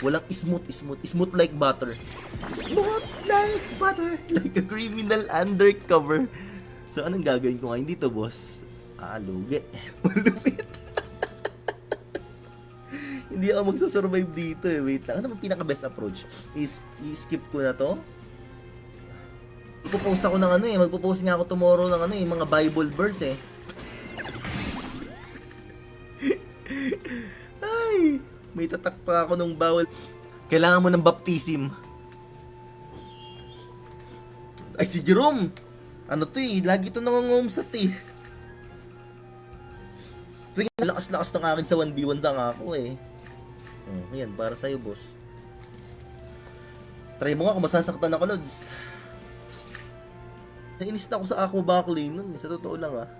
Walang smooth like butter. Smooth like butter, like a criminal undercover. So, anong gagawin ko ngayon dito, boss? Lugi. Malupit. Hindi ako magsasurvive dito eh. Wait lang. Ano bang pinaka-best approach? I-skip ko na to? Magpo-post ako ng ano eh. Magpo-post nga ako tomorrow ng ano eh. Mga Bible verse eh. Ay, may tatak pa ako nung bawal. Kailangan mo ng baptism. Ay, si Jerome. Ano to eh. Lagi to nangangumsat eh. Lakas-lakas ng akin sa 1v1 lang ako eh. Yan, para sa'yo, boss. Try mo nga kung masasaktan ako, Lods. Nainis na ako sa Aqua Backlane nun. Sa totoo lang, ah.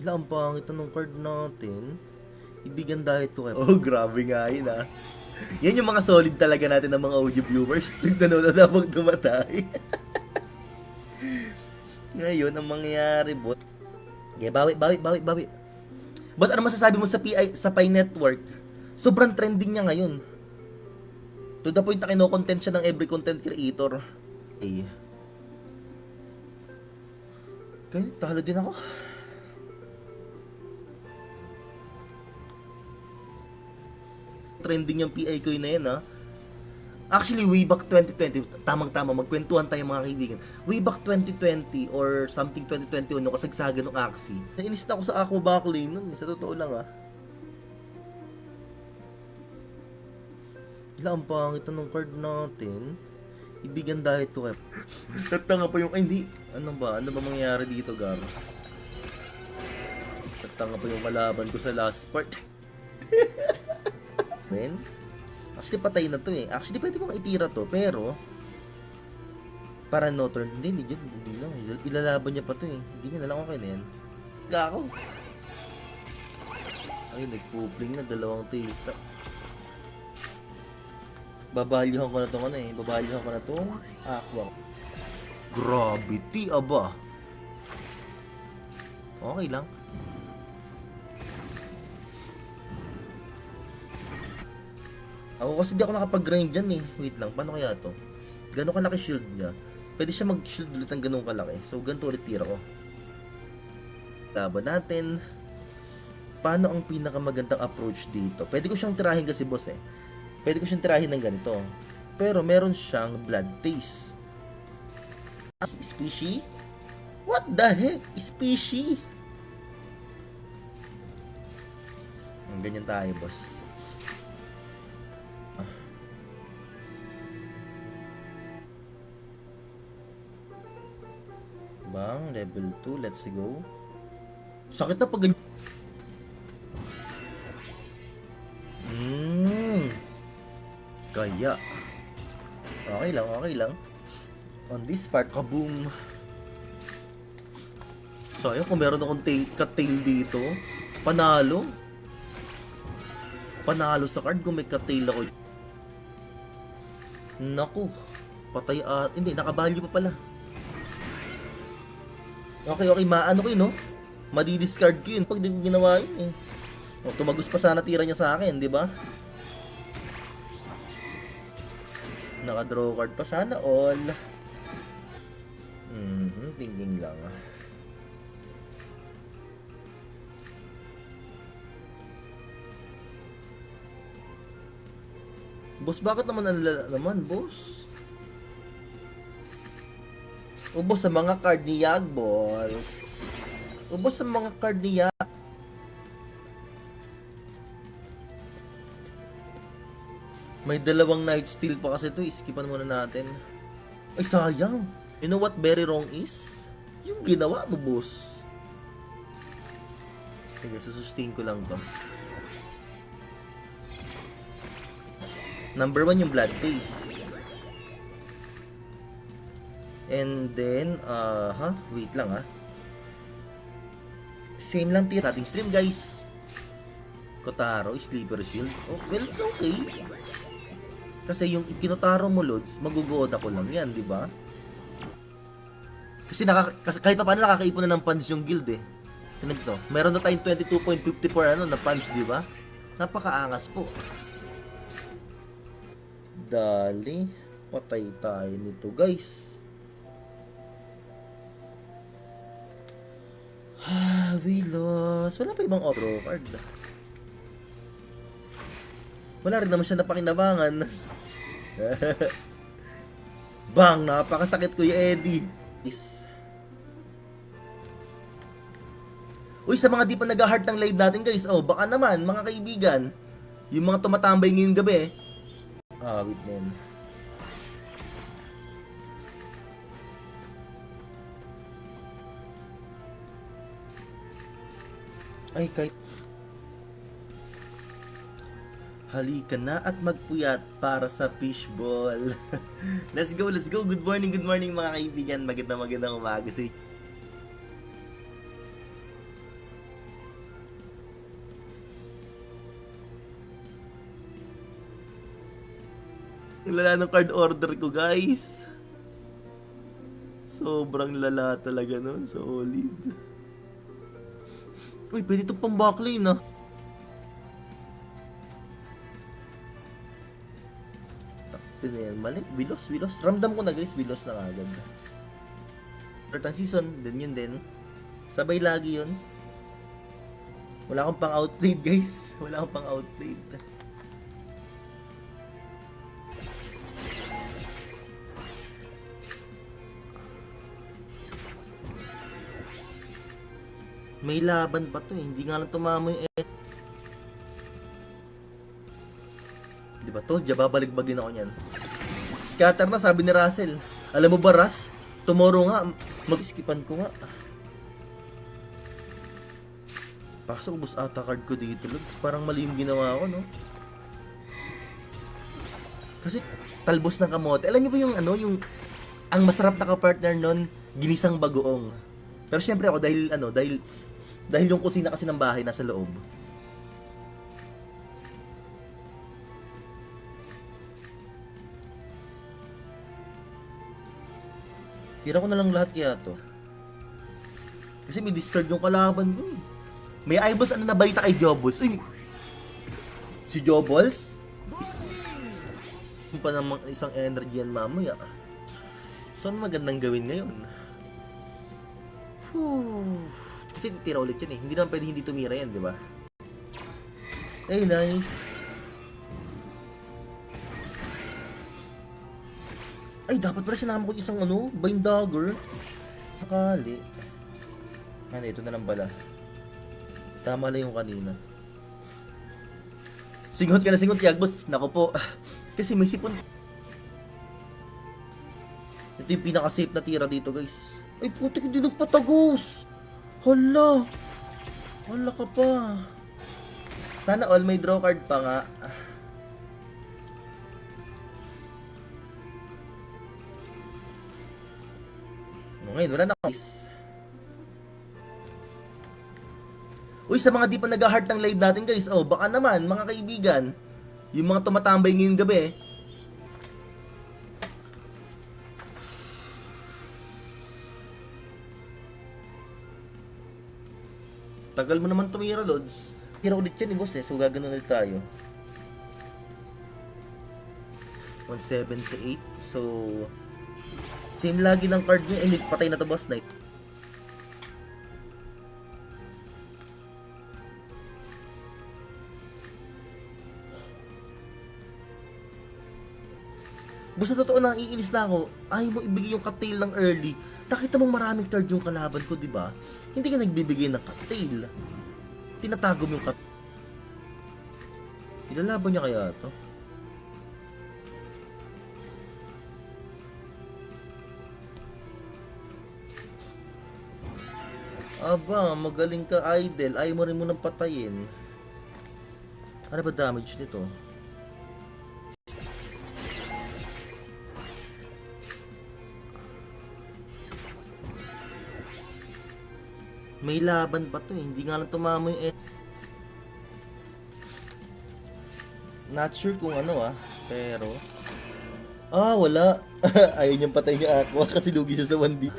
Ang pangit na nung card natin. Ibigan diet ko kayo. Oh, grabe nga yun, ah. Yan yung mga solid talaga natin ng mga audio viewers. Nanonood na habang tumatay. Ngayon, ang mangyayari, boss. Okay, bawi. Boss, ano masasabi mo sa Pi Network? Sobrang trending niya ngayon. To the point na kino-content siya ng every content creator. Eh. Kaya talo din ako. Trending yung PI ko yun na yan, ha. Actually, way back 2020, tamang-tama, magkwentuhan tayo mga kaibigan. Way back 2020 or something 2021, yung kasagsagan ng Axie. Nainis na ako sa Aqua Backlane nun, sa totoo lang, ha. Ang pangit na nung card natin. Ibigan diet ko kayo. Tatanga pa yung, ay hindi. Ano ba mangyayari dito, Garo? Tatanga pa yung kalaban ko sa last part. Men? Actually, patay na to eh. Actually, pwede kong itira to, pero para no turn. Hindi lang. Ilalaban niya pa to eh. Hindi niya na lang okay na yan. Gako. Ay, nagpupling na. Dalawang taste. Babalyuhan ko na tong ano eh. Babalyuhan ko na tong Aqua. Gravity, aba. Okay lang. Ako kasi di ako nakapag-grind dyan eh. Wait lang, paano kaya to? Gano'ng kalaki shield niya? Pwede siya mag-shield ulit ng gano'ng kalaki. So, ganito ulit tira ko. Laban natin. Paano ang pinakamagandang approach dito? Pwede ko siyang tirahin kasi, boss eh. Pwede ko siyang tirahin ng ganito. Pero meron siyang blood taste. Species? What the heck? Species? Ganyan tayo, boss. Bang, level 2, let's go. Sakit na pag kaya. Okay lang. On this part, kaboom. Sayang kung meron akong cut-tail dito. Panalo sa card kung may cut-tail ako. Naku. Patay at... Hindi, nakabalyo pa pala. Okay, maano ko yun, no? Madi-discard ko yun pag di ko ginawa yun, eh. Tumagos pa sana tira niya sa akin, di ba? Naka-draw card pa sana all. Thinking lang, ah. Boss, bakit naman naman, boss? Ubos sa mga card ni Yag, boss. Ubos sa mga card ni Yag. May dalawang Night Steal pa kasi ito. Iskipan muna natin. Ay, sayang. You know what very wrong is? Yung ginawa mo, boss. Sige, susustain ko lang to. Number 1 yung blood taste. And then, wait lang ha. Same lang tira sa ating stream, guys. Kotaro, Sleeper Shield. Oh, well, it's okay. Kasi yung Kinotaro mo, Lods, magugood ako lang yan, di ba? Kasi kahit pa paano nakakaipon na ng funds yung guild eh. Tignan dito. Meron na tayong 22.54 na funds, di ba? Napakaangas po. Dali. Patay tayo nito, guys. We lost. Wala pa ibang opro card. Wala rin naman siya napakinabangan. Bang! Napakasakit, Kuya Eddie. Uy, sa mga di pa nag-heart ng live natin, guys. Oh, baka naman, mga kaibigan. Yung mga tumatambay ngayong gabi. Wait, man. Ay, kahit... Halika na at magpuyat para sa fishball. Let's go, let's go. Good morning mga kaibigan. Magandang umaga sa lala ng card order ko, guys. Sobrang lala talaga nun. Solid. Uy, pwede itong pang backlane, ah. Taktin na yan. Mali. Bilos. Ramdam ko na, guys. Bilos na agad. Certain season. Then yun din. Sabay lagi yun. Wala akong pang outplayed, guys. Wala akong pang outplayed. May laban pa to eh. Hindi nga lang tumama yung Diba to? Babalik-bagin ako niyan. Scatter na, sabi ni Russell. Alam mo ba, Russ? Tomorrow nga, mag-skipan ko nga. Pasok, ubos ata card ko dito, Lods. Parang mali yung ginawa ko, no? Kasi, talbos ng kamote. Alam niyo ba yung ano, yung... Ang masarap na ka-partner nun, ginisang bagoong. Pero syempre ako, dahil yung kusina kasi ng bahay nasa loob. Tira ko na lang lahat kaya to. Kasi may discard yung kalaban ko. May eyeballs, ano na balita kay Jobles? Uy! Si Jobles? Yung pa namang isang energy yan mamaya. Saan magandang gawin ngayon? Kasi tira ulit yan eh. Hindi naman pwede hindi tumira yan, di ba? Hey, nice. Ay, dapat pala sinama ko isang bind dagger. Sakali. Ano, ito na lang pala. Tama lang yung kanina. Singot ka na singot, Yagbos. Nako po. Kasi may sipon. Ito yung pinaka-safe na tira dito, guys. Ay, putik, hindi nagpatagos. Hala. Hala ka pa. Sana all may draw card pa nga. Ngayon, wala na, guys. Uy, sa mga di pa nag-heart ng live natin, guys. Oh, baka naman, mga kaibigan. Yung mga tumatambay ngayong gabi. Tagal mo naman tumira, Lods. Tira ulit yan, boss eh. So, gaganon ulit tayo. 178. So, same lagi ng card niya. Eh, patay na to, boss. Night. Basta totoo na, iinis na ako. Ayaw mo ibigay yung cocktail ng early. Nakita mong maraming card yung kalaban ko, di ba? Hindi ka nagbibigay ng cocktail. Tinatago mo yung cocktail. Ilalaban niya kaya to? Aba, magaling ka, idol. Ayaw mo rin mo nang patayin. Ano ba damage nito? May laban pa to eh. Hindi nga lang tumama yung Not sure kung ano pero wala. Ayaw niyang patay niya Aqua kasi lugi siya sa 1D.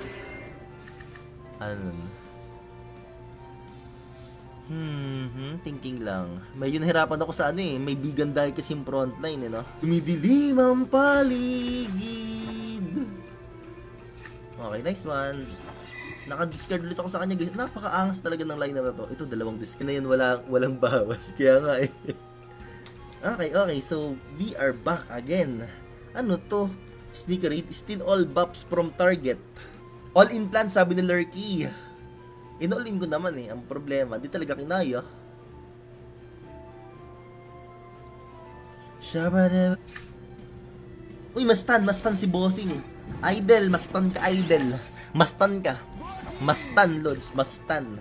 Ano nun? Thinking lang. Medyo nahirapan ako sa ano eh. May bigan dahil kasi yung frontline eh, no? Tumidilim ang paligid. Okay, nice one. Naka-discard ulit ako sa kanya, guys. Napaka-angas talaga ng lineup na to. Ito, dalawang discard na yun. Walang bawas. Kaya nga eh. Okay. So, we are back again. Ano to? Sneaker rate. Still all buffs from target. All in plan, sabi ni Lurky. In-all-in ko naman eh. Ang problema, di talaga kinaya. Uy, mastan si Bossing. Idol, mastan ka, idol. Mastan, Lods, mastan.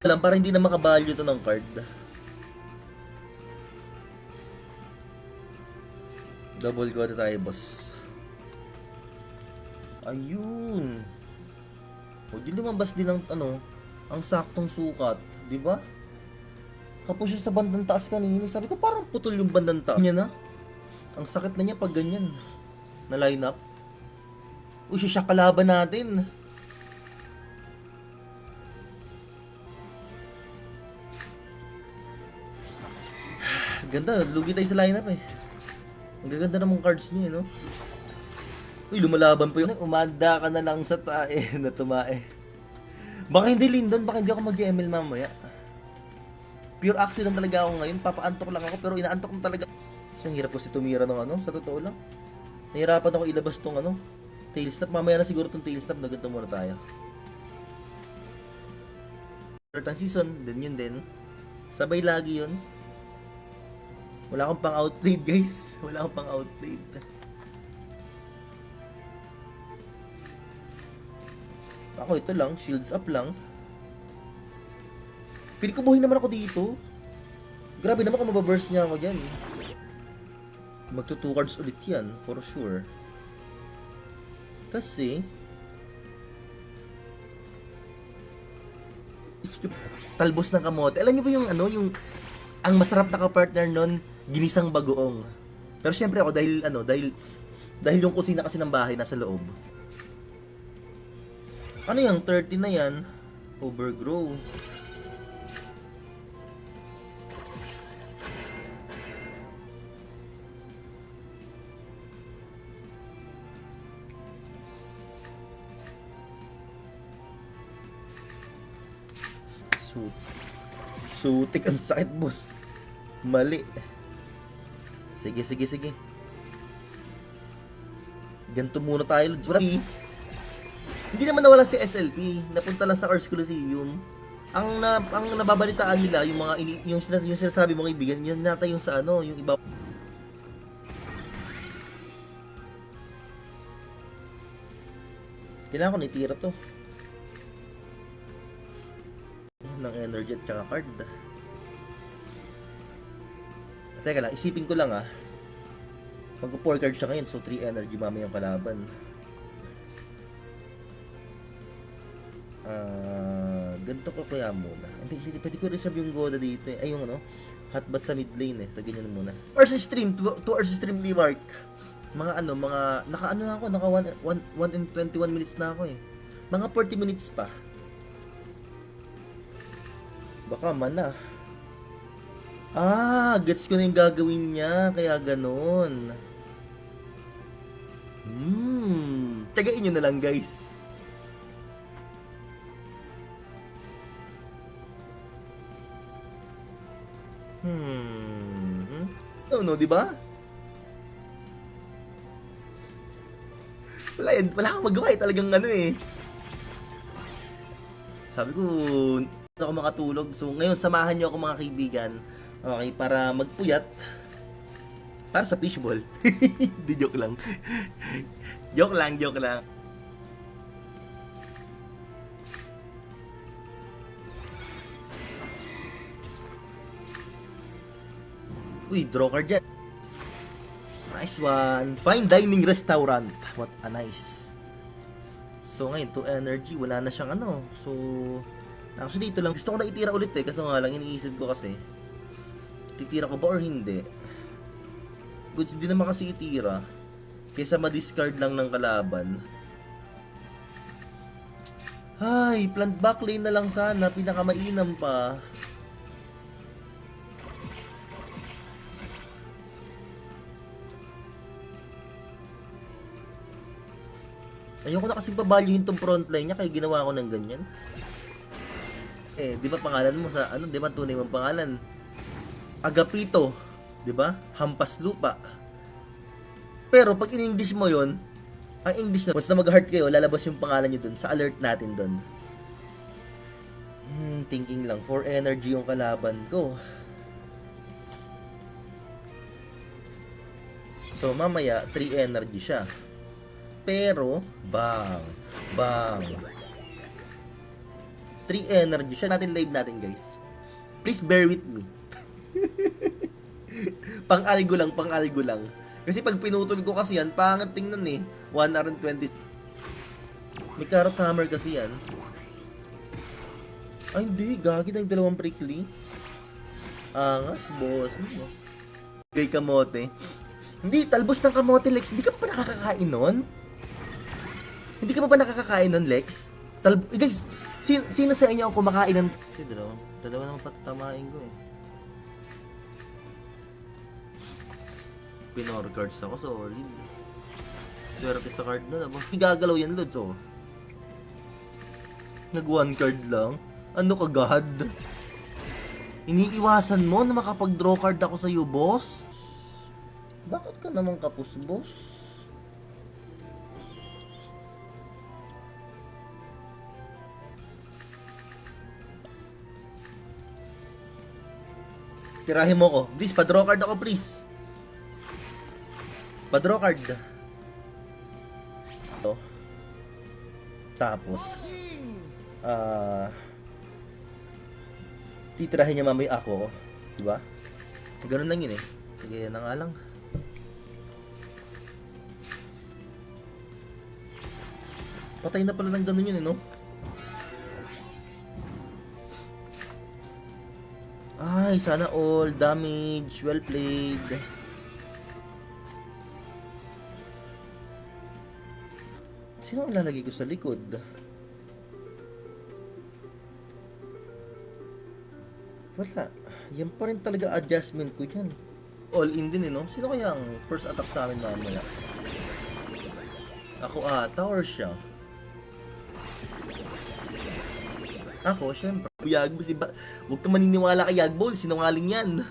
Alam, para hindi na makabalyo to ng card. Double go na tayo, boss. Ayun. O, di lumabas din ang ang saktong sukat, di ba? Kapos siya sa bandang taas kanina. Sabi ko, parang putol yung bandang taas niya na. Ang sakit na niya pag ganyan. Na line up. Uy, siya kalaban natin. Ganda, lugi tayo sa lineup eh. Ang gaganda namang cards niya, no? Uy, lumalaban pa yun. Umanda ka na lang sa tae na tumae. Baka hindi Lindon, baka hindi ako mag-ML mamaya. Pure accident talaga ako ngayon. Papaantok lang ako, pero inaantok na talaga. So, ang hirap ko si tumira ng sa totoo lang. Nahirapan ako ilabas tong tail snap. Mamaya na siguro tong tail snap, na ganito muna tayo. Certain season, then yun din. Sabay lagi yun. Wala akong pang outplayed, guys. Wala akong pang outplayed. Ako ito lang, shields up lang. Pili ko buhay naman ako dito. Grabe naman kung mababurst niya ako dyan. Magto 2 cards ulit yan, for sure. Kasi talbos ng kamote. Alam niyo ba yung ang masarap na ka-partner nun, ginisang bagoong. Pero syempre ako dahil yung kusina kasi ng bahay nasa loob. Ano yung 30 na yan? Overgrow. Sutik ang sakit, boss. Mali. Sige. Ganito muna tayo, Lods. Hindi naman nawala si SLP. Napunta lang sa Ars Coliseum. Ang nababalitaan nila, yung sinasabi mo kaibigan, yan nata yung sa yung iba. Kailangan ko na itira to. Ng energy at saka card. Teka lang, isipin ko lang Mag-4 card siya ngayon, so 3 energy mamaya yung kalaban. Ganito ko kaya muna. Hindi, pwede ko reserve yung Goda dito eh. Ay, yung hotbat sa mid lane eh. So, ganyan muna. Earth stream, 2 Earth stream Limark. Mga naka na ako, naka 1 and 21 minutes na ako eh. Mga 40 minutes pa. Baka mana. Gets ko na yung gagawin niya. Kaya ganun. Tagain nyo na lang, guys. No, di ba? Wala akong magawa eh. Talagang Sabi ko, ako makatulog. So, ngayon, samahan nyo ako mga kaibigan. Okay, para magpuyat. Para sa fishball. Di, joke lang. Joke lang. Uy, draw card dyan. Nice one. Fine dining restaurant. What a nice. So ngayon, 2 energy. Wala na siyang So, actually, ito lang. Gusto ko na itira ulit eh. Kasi nga lang, iniisip ko kasi. Titira ko ba or hindi? Goods din naman kasi itira. Kaysa ma-discard lang ng kalaban. Ay, plant backlane na lang sana. Pinakamainam pa. Ayoko na kasi babalyuhin tong frontline niya kaya ginawa ko ng ganyan. Eh, di ba pangalan mo sa ano, di ba tunay mong pangalan? Agapito, di ba? Hampas lupa. Pero pag in-English mo 'yon, ang English na, once na mag-heart kayo, lalabas yung pangalan niyo dun sa alert natin dun. Thinking lang, 4 energy yung kalaban ko. So, mamaya, 3 energy siya. Pero, bang, 3 energy siya. Natin live natin, guys. Please bear with me. Pang-algo lang. Kasi pag pinutol ko kasi yan, pangit tingnan eh. 120. May carrot hammer kasi yan. Ay, hindi. Gagi na yung dalawang prickly. Angas, boss. Gay kamote. Hindi, talbos ng kamote, Lex. Hindi ka pa nakakakain nun? Hindi ka pa ba nakakakain nun, Lex? Guys, sino sa inyo ang kumakain ng... Kasi dalawa naman patamain ko eh. Pinor cards ako, solid. Swerte sa card nun. Gagalaw yan, Lods, oh. Nag 1 card lang. Ano ka, God? Iniiwasan mo na makapag-draw card ako sa iyo, boss? Bakit ka naman kapos, boss? Tirahin mo ko. Please, pa-draw card ako, please. Pa-draw card. Ito. Tapos, titirahin niya mamay ako. Diba? Ganun lang yun eh. Sige, yan na nga lang. Patay na pala ng ganun yun eh, no? Ay, sana all. Damage. Well played. Sino ang lalagay ko sa likod? Wala. Yan pa rin talaga adjustment ko dyan. All in din eh, no? Sino kaya ang first attack sa amin mamaya? Ako ata or siya? Ako, syempre. Yagbol, huwag ka maniniwala kay Yagbol. Sinungaling yan.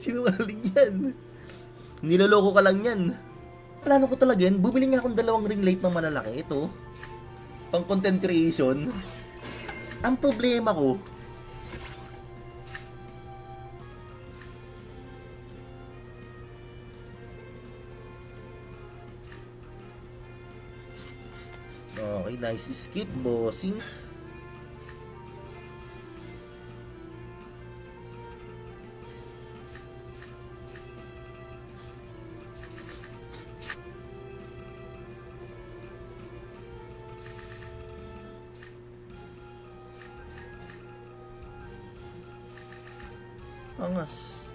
Sinungaling yan. Niloloko ka lang yan. Plano ko talaga yan. Bubili nga akong 2 ring light ng malalaki. Ito. Pang content creation. Ang problema ko, okay, nice skip, bossing. Angas.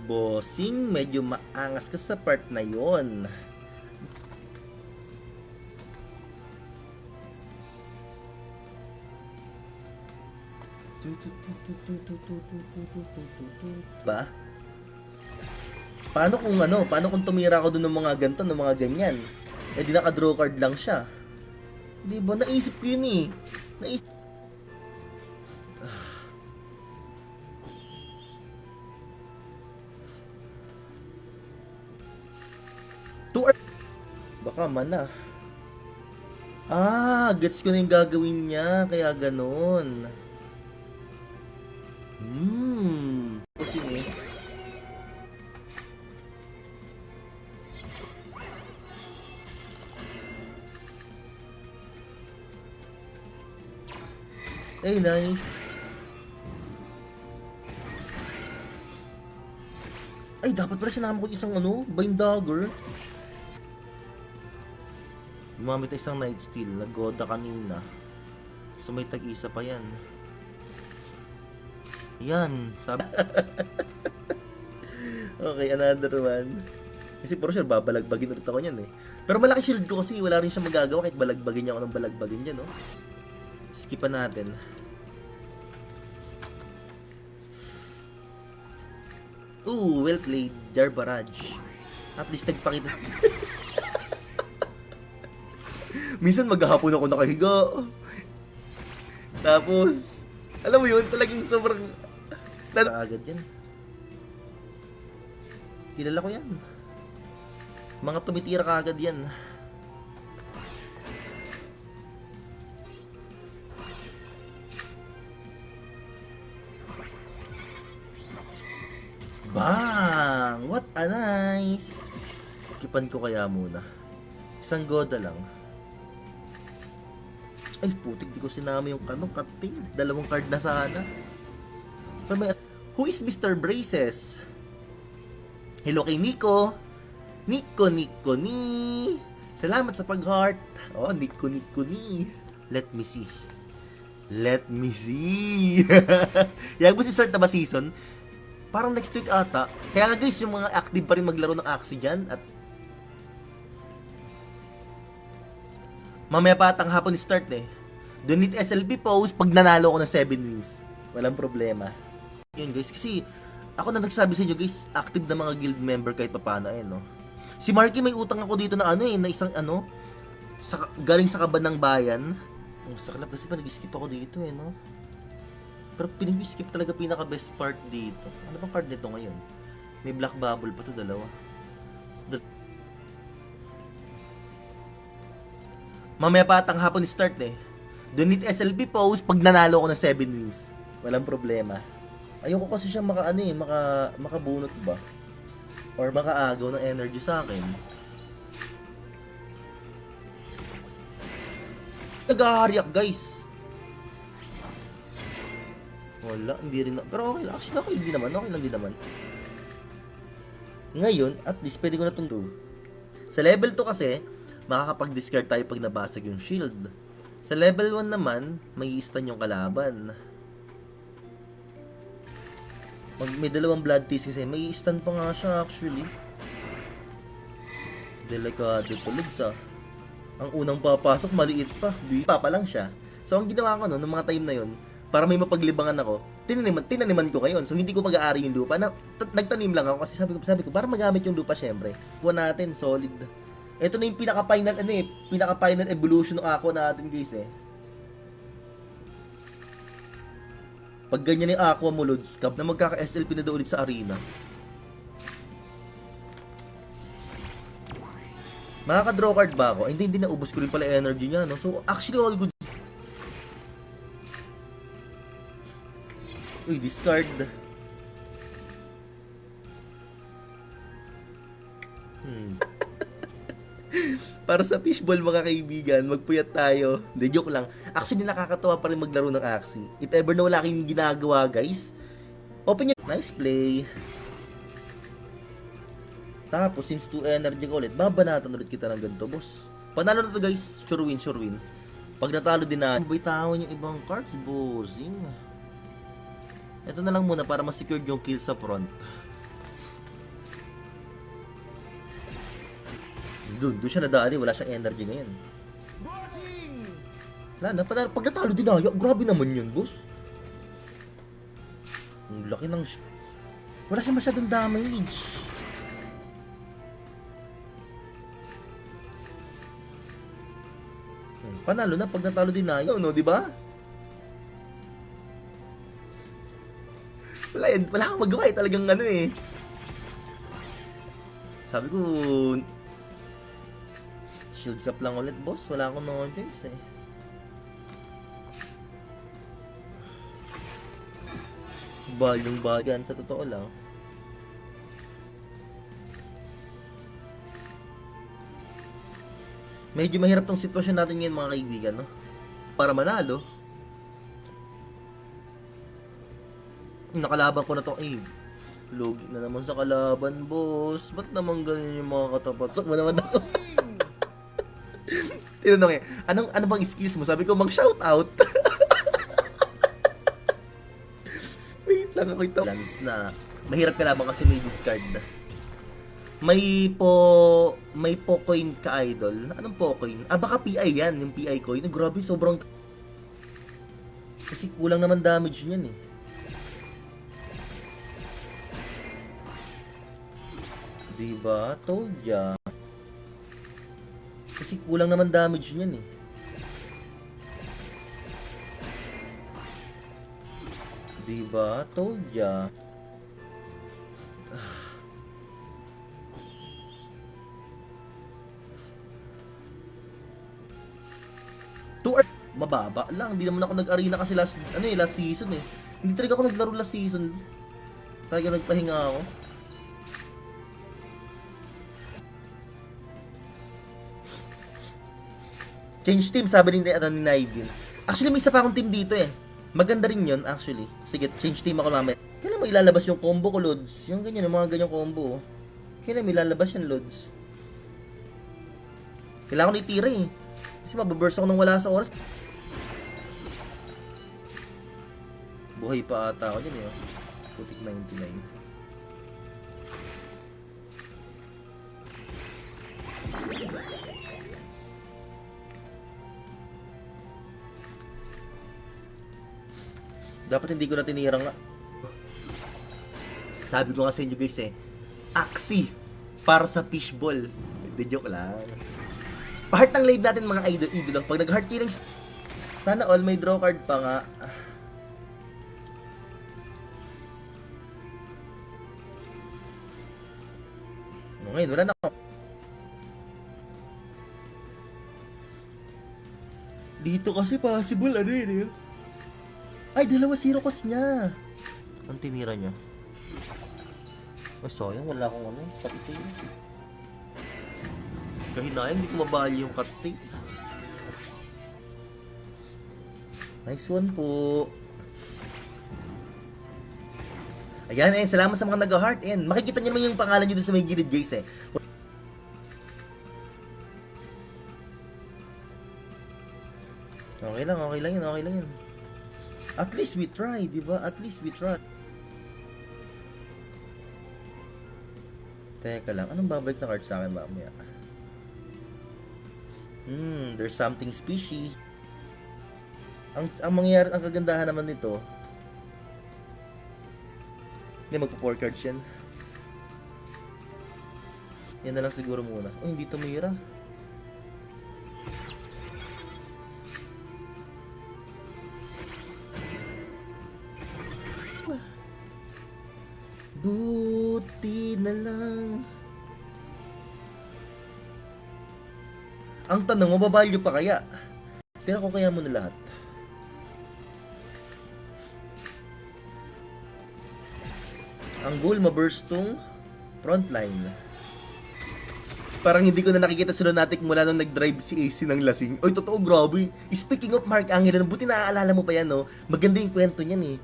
Bossing, medyo maangas ka sa part na yon. Ba? Paano kung tumira ako dun ng mga ganito, ng mga ganyan? Eh di naka-draw card lang siya. Di ba? Naisip ko yun eh. Baka mana. Gets ko na yung gagawin niya. Kaya ganon. Kasi eh. Hey, nice. Ay, dapat pala sinama ko isang Bind Dagger. Gumamit na isang Night Steel. Nag-goda kanina. So may tag-isa pa yan. Yan. Sabi. Okay, another one. Kasi for sure, babalagbagin ulit ako niyan eh. Pero malaki shield ko kasi wala rin siya magagawa kahit balagbagin niya ako ng balagbagin niya, no? Skipan natin. Ooh, well played, Jar Barrage. At least nagpakita. Minsan maghahapon ako nakahiga. Tapos, alam mo yun, talagang sobrang... agad yan. Kilala ko yan. Mga tumitira ka agad yan. Bang! What a nice! Kipan ko kaya muna. Isang goda lang. Ay, putik, di ko sinama yung cutting. Dalawang card na sana. Pero may... Who is Mr. Braces? Hello kay Nico. Nico ni. Salamat sa pag-heart. Oh, Nico ni. Let me see. Yan mo si Sir na ba season? Parang next week ata. Kaya nga guys, yung mga active pa rin maglaro ng Axie dyan. At mamaya pa atang hapon start eh. Donate SLB post pag nanalo ko ng 7 wins. Walang problema. Yun guys, kasi ako na nagsabi sa inyo guys, active na mga guild member kahit papaano eh, no? Si Marky may utang ako dito na na isang galing sa kaban ng bayan. Ang saklap kasi pa nag-skip ako dito eh, no? Pero pinag-skip talaga pinaka-best part dito. Ano bang card nito ngayon? May black bubble pa to, dalawa. Mamaya pa atang hapon start eh. Donate SLB post pag nanalo ko ng 7 wins. Walang problema. Ayoko kasi siya makabunot ba? Or makaagaw ng energy sa akin. Nag-aharyak guys. Wala, hindi rin na. Pero okay lang. Actually, okay lang din naman. Ngayon, at least pwede ko na itong 2. Sa level 2 kasi, makakapag-discard tayo pag nabasag yung shield. Sa level 1 naman, may stun yung kalaban. May dalawang blood teas kasi, may stun pa nga siya actually. Delikado tulog sa. Ang unang papasok, maliit pa. Pa lang siya. So, ang ginawa ko noong mga time na yun, para may mapaglibangan ako, tinaniman ko ngayon. So, hindi ko pag-aari yung lupa. Nagtanim lang ako kasi sabi ko, para magamit yung lupa syempre. Kuha natin, solid. Ito na yung pinaka-final evolution ng aqua natin guys eh. Pag ganyan yung aqua mo, Lods, na magkaka-SLP na daw ulit sa arena. Makaka-draw card ba ako? Hindi naubos ko rin pala energy niya, no? So, actually, all good. Uy, discard. Para sa fishball mga kaibigan, magpuyat tayo. Hindi, joke lang. Actually, nakakatawa pa rin maglaro ng Axie. If ever na wala kayong ginagawa, guys, open nyo. Nice play. Tapos, since 2 energy ko ulit, babanatan ulit kita ng ganito, boss. Panalo na to, guys. Sure win. Pag natalo din na, bitawan yung ibang cards, bossing. Ito na lang muna para ma-secure yung kill sa front. Doon siya nadali, wala siyang energy ngayon. Wala na, pag natalo din na, grabe naman yun, boss. Ang laki ng... Wala siya masyadong damage. Panalo na, pag natalo din na, no, di ba? Wala akong magawa eh, talagang eh. Sabi ko, shield up lang ulit, boss. Wala akong no-choice eh. Balyong bagan, sa totoo lang. Medyo mahirap tong sitwasyon natin ngayon mga kaibigan, no? Para manalo. Nakalaban ko na to. Eh, logi na naman sa kalaban, boss. Ba't naman ganyan yung mga katapat? Sak mo naman ako. Tinanong eh, ano bang skills mo? Sabi ko, mag-shoutout. Wait lang ako ito. Lance na. Mahirap kalaban kasi may discard na. May po coin ka, idol. Anong po coin? Ah, baka PI yan, yung PI coin. Grabe, sobrang... Kasi kulang naman damage niyan eh. Diba? Told ya. Kasi kulang naman damage niyan eh. Diba? Told ya. Mababa lang. Hindi naman ako nag-arena kasi last season eh. Hindi talaga ako naglaro last season. Talaga nagpahinga ako. Change team, sabi ni Nivin. Actually, may isa pa akong team dito eh. Maganda rin yun, actually. Sige, change team ako mamaya. Kailan mo ilalabas yung combo ko, Lods? Yung ganyan, yung mga ganyang combo. Kailan mo ilalabas yan, Lods? Kailangan ko itira eh. Kasi mababurst ako nang wala sa oras. Buhay pa ata ako dyan eh. Putik 99. Dapat hindi ko na tinira nga. Sabi ko nga sa inyo guys eh, Axie para sa fishball. Hindi, joke lang. Pa-heart ng live natin mga idol. Pag nag-heart killings, sana all may draw card pa nga. Ngayon, wala na ako. Dito kasi possible, ano yun eh. Ay, 2 zero cost niya. Ang tinira niya. Ay, sayang. Wala akong ano. Pati ito. Kahinayan, hindi ko mabali yung karte. Nice one po. Ayan, salamat sa mga nag-heart. Ayan, makikita nyo naman yung pangalan nyo dun sa may gilid guys eh. Okay lang yun. At least we try, di ba? At least we try. Teka lang, anong babalik na card sa akin mamaya? There's something fishy. Ang mangyayari, ang kagandahan naman nito, hindi magpo-4 cards yan. Yan na lang siguro muna. Oh, hindi tumira. Buti na lang. Ang tanong, mababalyo pa kaya? Tira ko kaya muna lahat. Ang goal, maburst tong frontline. Parang hindi ko na nakikita si Lunatic mula nung nag-drive si AC ng lasing. Oy, totoo, grabe. Speaking of Mark Angelo, buti naaalala mo pa yan, no? Maganda yung kwento niyan, eh.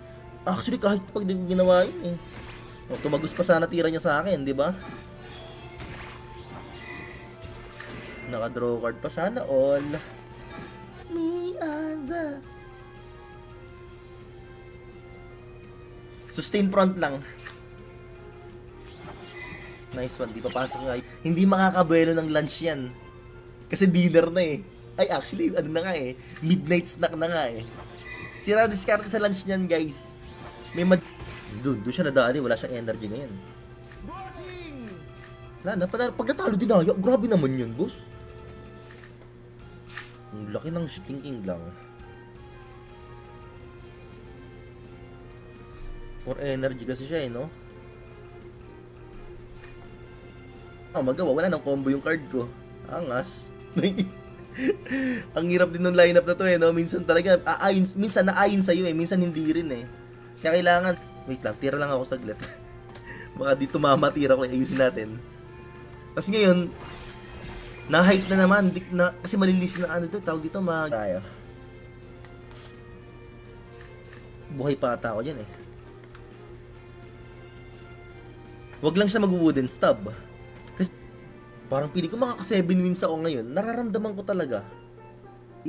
Actually, kahit pag di ko ginawa yun, eh. O, tumagos pa sana tira niya sa akin, di ba? Naka-draw card pa sana all. Me and the... Sustain front lang. Nice one, di papasok nga. Hindi makakabuelo ng lunch yan. Kasi dinner na eh. Ay, actually, ano na nga eh. Midnight snack na nga eh. Sira discard sa lunch niyan, guys. May doon siya nadaan eh. Wala siyang energy ngayon. Wala na. Pag natalo dinaya, grabe naman yun, boss. Ang laki ng thinking lang. For energy kasi siya eh, no? Magawa. Wala nang combo yung card ko. Angas. Ang hirap din ng lineup na to eh, no? Minsan talaga, minsan naayon sa'yo eh. Minsan hindi rin eh. Kaya kailangan, wait lang, tira lang ako saglit. Baka di tumama, tira ko, ayusin natin. Tapos ngayon, na-hype na naman, kasi malilis na ano to, tawag dito, tayo. Buhay pa ata ako dyan eh. Wag lang siya mag-wooden stub. Kasi parang pili ko makaka 7 wins ako ngayon, nararamdaman ko talaga.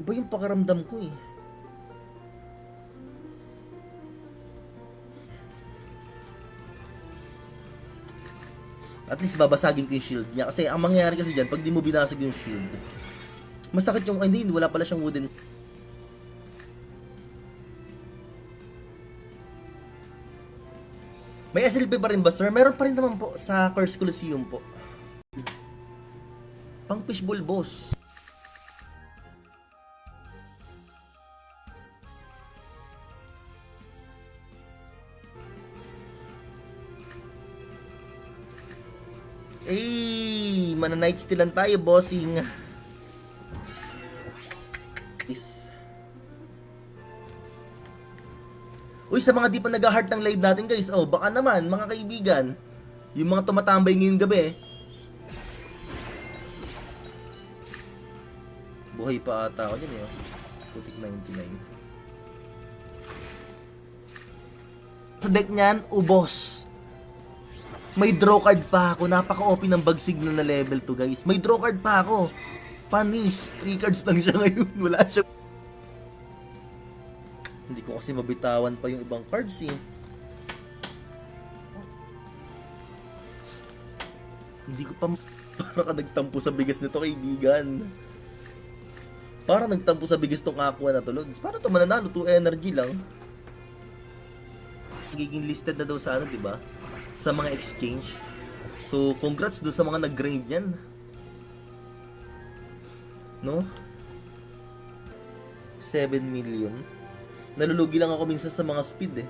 Iba yung pakiramdam ko eh. At least babasagin ko yung shield niya. Kasi ang mangyayari kasi dyan, pag di mo binasag yung shield, masakit yung, hindi, wala pala siyang wooden. May SLP pa rin ba, sir? Meron pa rin naman po sa Curse Coliseum po. Pang fishbowl boss. Eh, mana-night stealan tayo, bossing. Is. Uy, sa mga di pa nag-heart ng live natin, guys, oh, baka naman, mga kaibigan, yung mga tumatambay ngayong gabi, buhay pa ata ako dyan, eh, oh. Putik 99. Sa deck niyan, ubos. May draw card pa ako. Napaka-OP ng bag signal na level 2, guys. May draw card pa ako. Panis. 3 cards lang siya ngayon. Wala siya. Hindi ko kasi mabitawan pa yung ibang cards, eh. Hindi ko pa... Para ka nagtampo sa bigas nito, kaibigan. Para nagtampo sa bigas tong Aqua na to, Lods. Para to mananalo? 2 energy lang. Nagiging listed na daw sa ano, diba? Sa mga exchange. So, congrats doon sa mga nag-grind yan. No? 7 million. Nalulugi lang ako minsan sa mga speed, eh.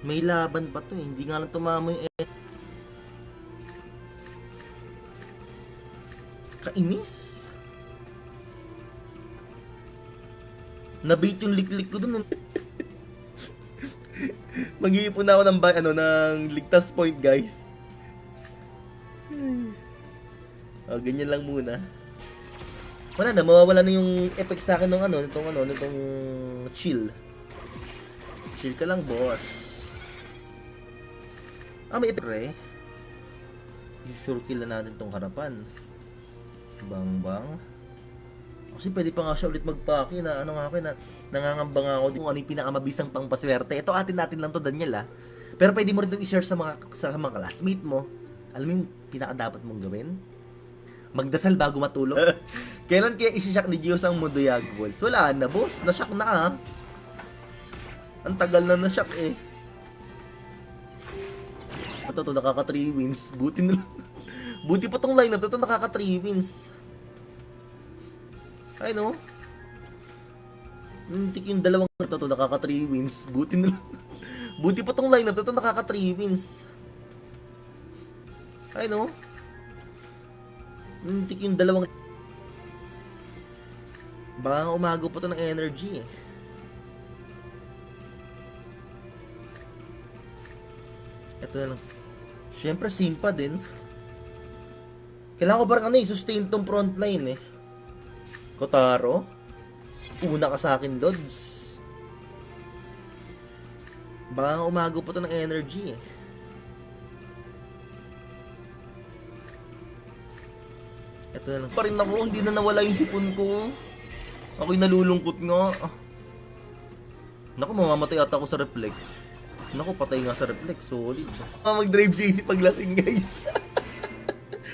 May laban pa to, eh. Hindi nga lang tumama yung kainis. Nabait yung liklik ko dun. Mag-iipon na ako ng ng ligtas point, guys. Oh, ganyan lang muna. Wala na, mawawala na yung effect sa akin nitong chill. Chill ka lang, boss. May effect, sure kill na natin tong harapan. Bang. Kasi pwede pa nga siya ulit magpaki na nangangamba nga ako kung ano yung pinakamabisang pangpaswerte. Ito atin natin lang to, Daniel, ah. Pero pwede mo rin itong i-share sa mga classmate mo. Alam mo yung pinakadapat mong gawin? Magdasal bago matulog. Kailan kaya isi-shock ni Gios ang Mundo Yagwals? Wala na, boss. Na-shock na, ah. Ang tagal na na-shock, eh. Ito, nakaka 3 wins. Buti na lang. Buti pa tong lineup ito, nakaka 3 wins. Ay, no? Tik yung dalawang ito, nakaka 3 wins. Buti na lang. Buti pa tong lineup ito, nakaka 3 wins. Ay, no? Tik yung dalawang... Baka umago pa to ng energy, eh. Ito na lang. Siyempre, Simpa din. Kailangan ko parang sustain tong frontline, eh. Kotaro. Una ka sa akin, Lods. Baka umago pa to ng energy, eh. Ito na lang. Pa rin ako, hindi na nawala yung sipon ko. Ako'y nalulungkot nga. Naku, mamamatay ata ako sa reflect. Naku, patay nga sa reflect. Solid. Mag-drive CC paglasing, guys.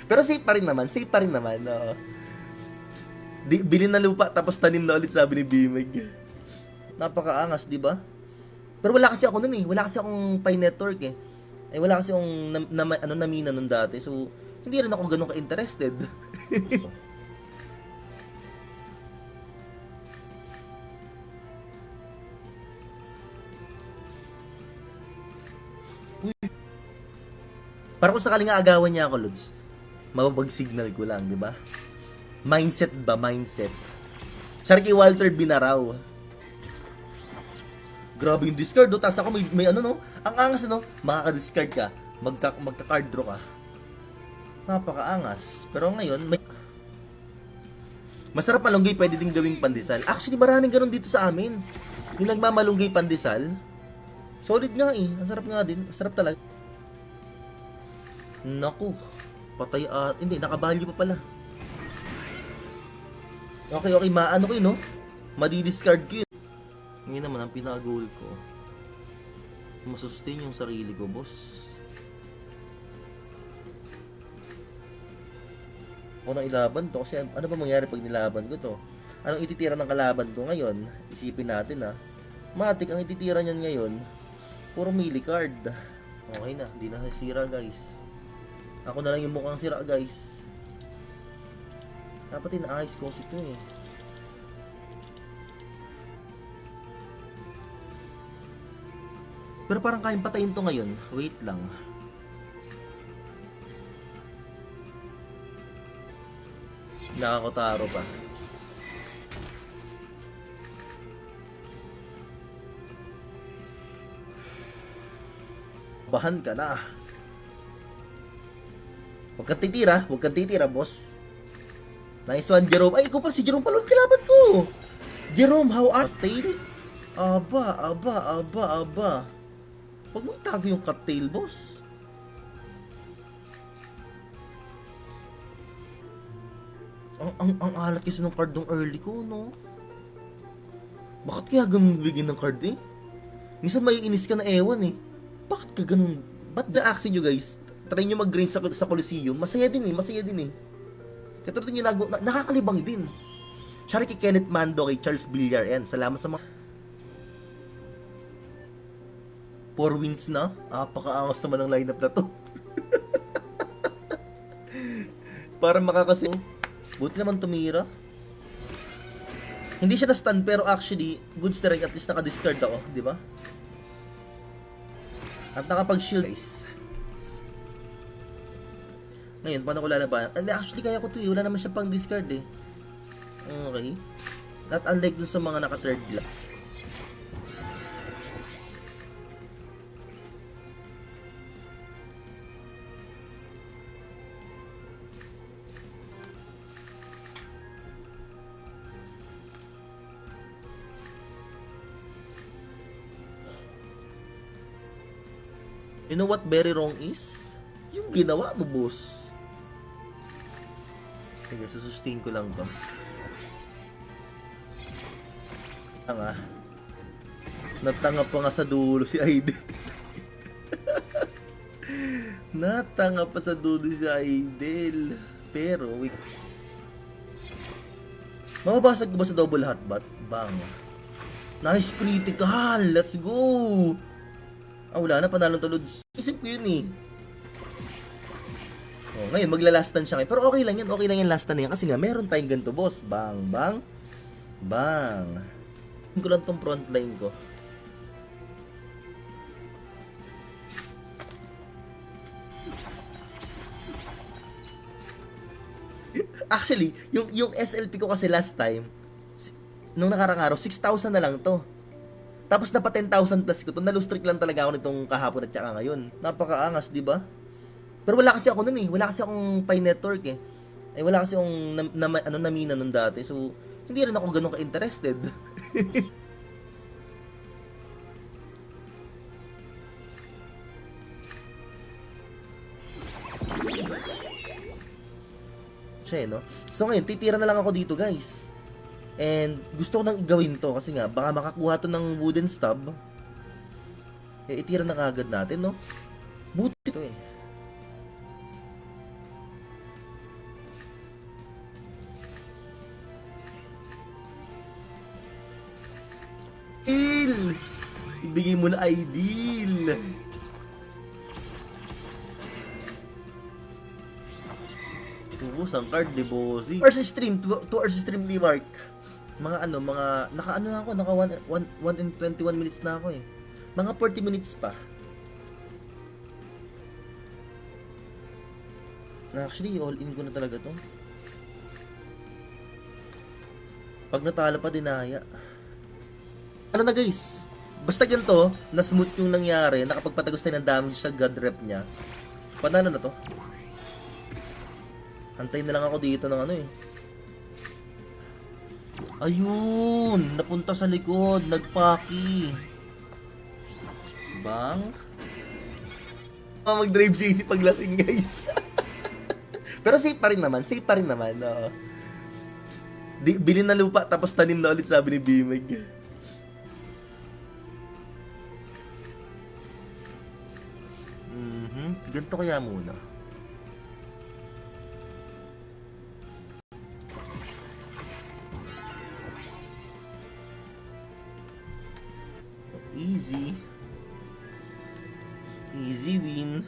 Pero safe pa rin naman. Bilhin na lupa, tapos tanim na ulit, sabi ni Bimig. Napakaangas, di ba? Pero wala kasi ako nun, eh. Wala kasi akong Pi Network, eh. Wala kasi akong namina nun dati. So, hindi rin ako ganun ka-interested. Para kung sakaling agawan niya ako, Lods, mababag signal ko lang, di ba? Mindset ba? Mindset. Sharky Walter Binaraw. Grabe yung discard, do. Tapos ako may ano, no? Ang angas, no? Makaka-discard ka. Magka-card draw ka. Napaka-angas. Pero ngayon, masarap malunggay, pwede din gawing pandesal. Actually, maraming ganun dito sa amin. Yung nagmamalunggay pandesal, solid nga, eh. Ang sarap nga din. Ang sarap talaga. Naku. Patay at... Hindi, nakabalyo pa pala. Okay, okay, maano ko yun, no? Madi-discard ko yun. Ngayon naman, ang pinaka-goal ko, masustain yung sarili ko, boss. Ako nang ilaban to, kasi ano ba mangyari pag nilaban ko to? Anong ititira ng kalaban ko ngayon? Isipin natin, ha. Matik, ang ititira niyan ngayon, puro melee card. Okay na, hindi na sira, guys. Ako na lang yung mukhang sira, guys. Dapat inaayos ko kasi ito, eh. Pero parang kayang patayin to ngayon. Wait lang. Nakakotaro pa. Bahan ka na. Huwag kang titira, boss. Nice one, Jerome. Ay, ikaw pa si Jerome pala kalaban ko. Jerome, how art tail? Aba. Huwag mo itago yung cut-tail, boss. Ang alat kasi ng card ng early ko, no? Bakit kaya ganun bigyan ng card, eh? Minsan may inis ka na ewan, eh. Bakit ka ganun? Ba't na-action nyo, guys? Try nyo mag-grind sa Coliseum. Masaya din, eh. Katulad nyo, nakakalibang din. Sorry kay Kenneth Mando, kay Charles Villar, yan. Salamat sa mga 4 wins na. Apaka-angas naman ang lineup na to. Para makakasi. Buti naman tumira. Hindi siya na-stun pero actually, goods na rin, at least naka-discard ako, di ba? At nakapag-shield, guys. Ngayon, paano ko lalaban? Actually, kaya ko to eh. Wala naman siya pang discard eh. Okay. At unlike dun sa mga naka-third block. You know what very wrong is? Yung ginawa mo, boss. Sige, susustain ko lang to. Natanga pa nga sa dulo si Aiden. Natanga pa sa dulo si Aiden. Pero, wait. Mababasag ko ba sa double hotbat? Bang. Nice critical! Let's go! Wala na, panalong tulod. Isip ko yun eh. Ngayon, maglalastan siya ngayon. Pero okay lang yan lastan na yan. Kasi nga, meron tayong ganito, boss. Bang, bang, bang. Hindi ko lang tong front line ko. Actually, yung SLP ko kasi last time, nung nakarang araw, 6,000 na lang to. Tapos napa 10,000 plus ko to. Na-lose streak lang talaga ako nitong kahapon at saka ngayon. Napakaangas, di ba? Pero wala kasi ako nun eh. Wala kasi akong Pi network eh. Wala kasi akong namina nun dati. So, hindi rin ako ganun ka-interested. Siya no? So ngayon, titira na lang ako dito, guys. And gusto ko nang igawin to kasi nga baka makakuha to ng wooden stub. Itira na kagad natin, no? Buti to eh. Ibigay mo na ideal. Ubus ang card ni Bossy. 2 hours stream ni Mark. Mga naka na ako, naka 1 and 21 minutes na ako eh. Mga 40 minutes pa. Actually, all in ko na talaga to. Pag natalo pa, dinaya. Ano na guys? Basta ganito, na smooth yung nangyari, nakapagpatagos tayo ng damage sa god rep niya. Panalo na to. Antayin na lang ako dito ng eh. Ayun! Napunta sa likod. Nagpaki. Bang. Mag-drive si AC paglasing, guys. Pero safe pa rin naman. Oo. Bili na lupa, tapos tanim na ulit, sabi ni Bimig. Ganito kaya muna. Easy. Easy win.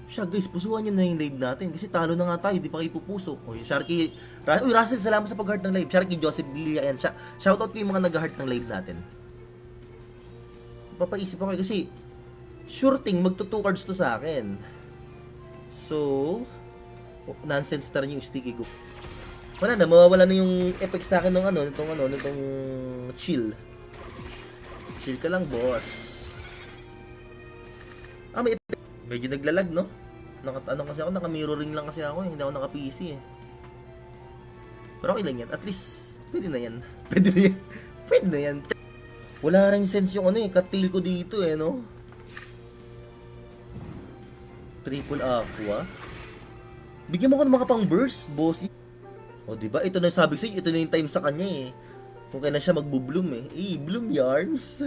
Siya guys, pusuan nyo na yung live natin kasi talo na nga tayo, di pa kayo pupuso. Uy, Sharky, uy Russell, salamat sa pag-heart ng live. Sharky, Joseph Villa, yan. Shoutout ko yung mga nag-heart ng live natin. Papaisip ako kasi sure thing, magto 2 cards to sa akin. So, nonsense na rin yung sticky go. Wala na, mawawala na yung effect sa akin nitong chill. Chill ka lang, boss. May effect. Medyo naglalag, no? Kasi ako, naka-mirroring lang kasi ako, hindi ako naka-PC eh. Pero okay lang yan, at least, pwede na yan. Pwede na yan. Wala rin sense yung cut-tail ko dito eh, no? Triple aqua. Bigyan mo ko ng mga pang-burst, bossy. O, diba? Ito na sabi sa'yo, ito na yung time sa kanya eh. Kung kailan siya magbo-bloom eh. Bloom yarns.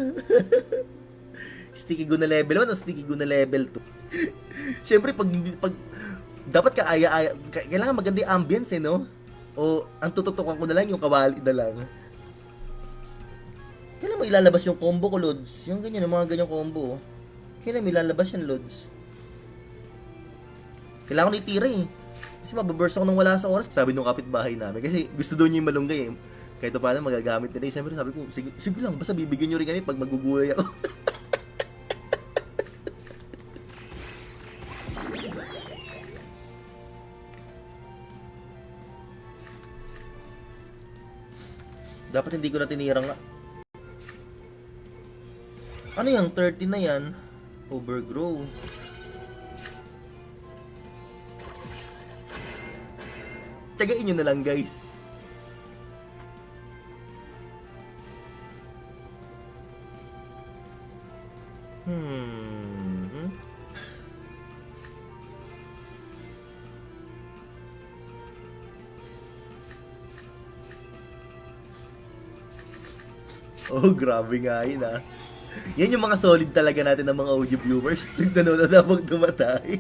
Sticky go na level 1 o sticky go na level 2. Siyempre, pag dapat kailangan maganda yung ambience eh, no? O, ang tututukan ko na lang yung kawali na lang. Kailan mo ilalabas yung combo ko, Lods? Yung ganyan, yung mga ganyang combo. Kailan mo ilalabas yan, Lods? Kailangan ko itira eh. Kasi mababurst ako nang wala sa oras. Sabi nung kapitbahay namin. Kasi gusto doon yung malunggay eh. Kahit paano magagamit nila. Siyempre sabi ko, sige lang, basta bibigyan nyo rin kami pag magugulay ako. Dapat hindi ko na tinira nga. Ano yung 30 na yan? Overgrow. Tagain nyo na lang, guys. Oh, grabe nga yun ah. Yan yung mga solid talaga natin ng mga audio viewers. Nanonood habang tumatay.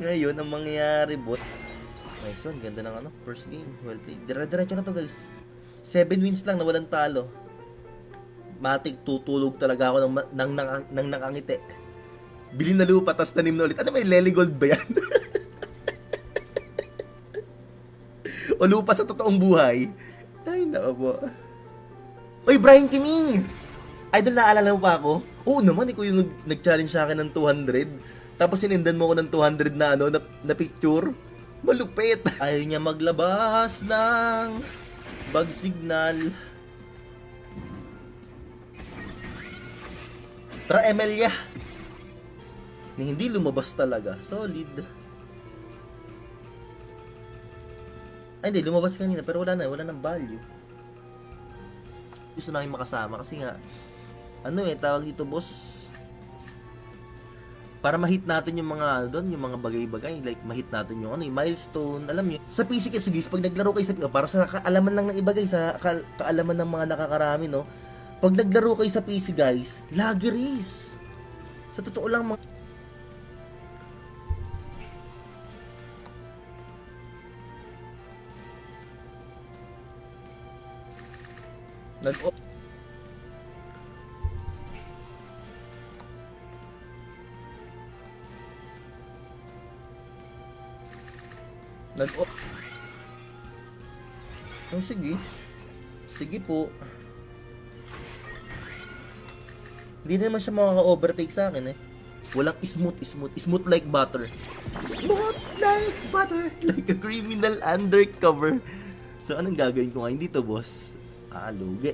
Ngayon, ang mangyayari, bot. Nice one, ganda ng first game. Well played. Dire-diretso na to, guys. 7 wins lang na walang talo. Matik, tutulog talaga ako ng nakangiti. Bili na lupa, tas tanim na ulit. Ano may Lely Gold ba yan? O lupa sa totoong buhay? Ay, nako po. Uy, Brian Kiming! Idol, naalala mo pa ako? Oo naman, ikaw yung nag-challenge sa akin ng 200. Tapos sinindan mo ko ng 200 na picture. Malupit! Ayaw niya maglabas ng bug signal. Tara, Emelia! Ni hindi lumabas talaga. Solid. Ay, hindi, lumabas kanina pero wala nang value. Gusto namin makasama kasi nga tawag dito, boss, para ma-hit natin yung mga yung mga bagay-bagay, like ma-hit natin yung yung milestone, alam niyo. Sa PC kasi guys, pag naglaro kayo sa para sa kaalaman lang ng iba guys, sa kaalaman ng mga nakakarami, no. Pag naglaro kayo sa PC guys, lagi race. Sa totoo lang mga nag-off. Oh, sige. Sige po. Hindi naman siya makaka-overtake sa akin eh. Walang smooth like butter. Smooth like butter. Like a criminal undercover. So, anong gagawin ko ngayon dito, boss? Lugi.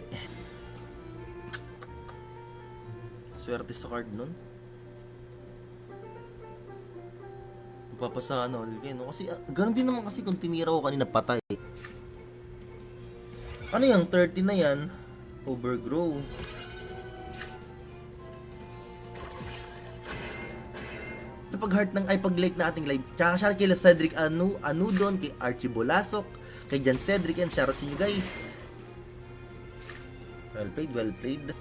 Swerte sa card nun. Mapapasahan ulit kayo, no? Kasi, ganun din naman kasi kung tinira ko kanina, patay. Ano yung 30 na yan? Overgrow. pag-heart ng, ay pag-like na ating live. Tsaka shoutout kay Cedric Anudon, kay Archie Bolasok, kay Jan Cedric, and shoutout sa inyo guys. Well played, well played.